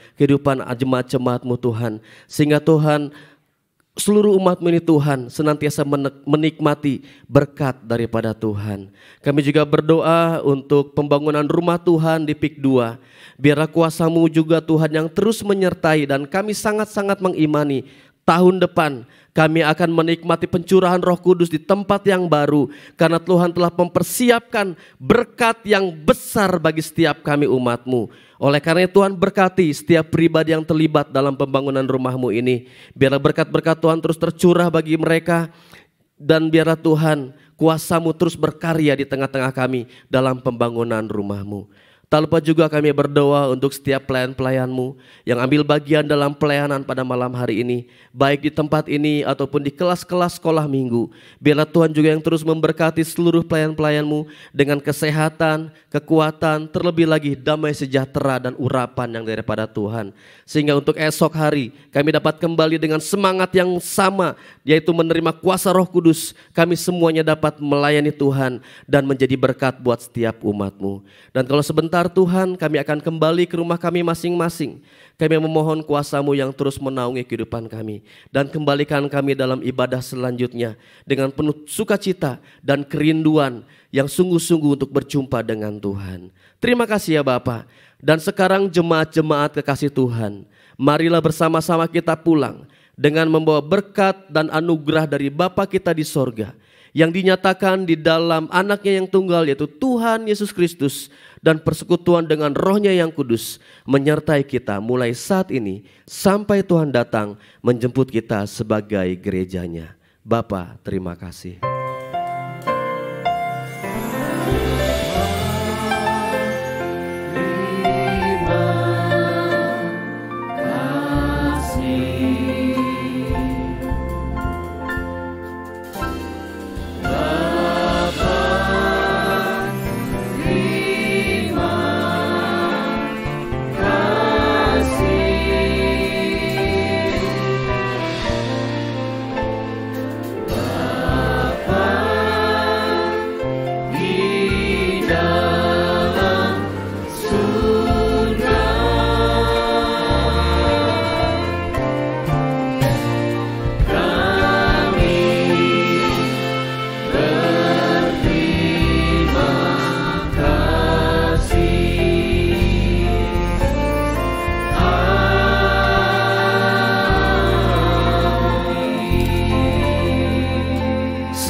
S9: jemaat-jemaat-Mu Tuhan. Sehingga Tuhan, seluruh umat-Mu ini Tuhan senantiasa menikmati berkat daripada Tuhan. Kami juga berdoa untuk pembangunan rumah Tuhan di PIK 2. Biarlah kuasa-Mu juga Tuhan yang terus menyertai, dan kami sangat-sangat mengimani tahun depan kami akan menikmati pencurahan Roh Kudus di tempat yang baru, karena Tuhan telah mempersiapkan berkat yang besar bagi setiap kami umat-Mu. Oleh karena itu Tuhan berkati setiap pribadi yang terlibat dalam pembangunan rumah-Mu ini. Biarlah berkat-berkat Tuhan terus tercurah bagi mereka, dan biarlah Tuhan kuasa-Mu terus berkarya di tengah-tengah kami dalam pembangunan rumah-Mu. Tak lupa juga kami berdoa untuk setiap pelayan-pelayan-Mu yang ambil bagian dalam pelayanan pada malam hari ini, baik di tempat ini ataupun di kelas-kelas sekolah minggu. Biarlah Tuhan juga yang terus memberkati seluruh pelayan-pelayan-Mu dengan kesehatan, kekuatan, terlebih lagi damai sejahtera dan urapan yang daripada Tuhan. Sehingga untuk esok hari kami dapat kembali dengan semangat yang sama, yaitu menerima kuasa Roh Kudus. Kami semuanya dapat melayani Tuhan dan menjadi berkat buat setiap umat-Mu. Dan kalau sebentar Tuhan, kami akan kembali ke rumah kami masing-masing. Kami memohon kuasa-Mu yang terus menaungi kehidupan kami, dan kembalikan kami dalam ibadah selanjutnya dengan penuh sukacita dan kerinduan yang sungguh-sungguh untuk berjumpa dengan Tuhan. Terima kasih ya Bapa. Dan sekarang jemaat-jemaat kekasih Tuhan, marilah bersama-sama kita pulang dengan membawa berkat dan anugerah dari Bapa kita di sorga, yang dinyatakan di dalam anaknya yang tunggal, yaitu Tuhan Yesus Kristus, dan persekutuan dengan Roh-Nya yang kudus menyertai kita mulai saat ini sampai Tuhan datang menjemput kita sebagai gerejanya. Bapa, terima kasih.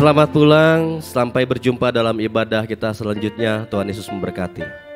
S9: Selamat pulang, sampai berjumpa dalam ibadah kita selanjutnya. Tuhan Yesus memberkati.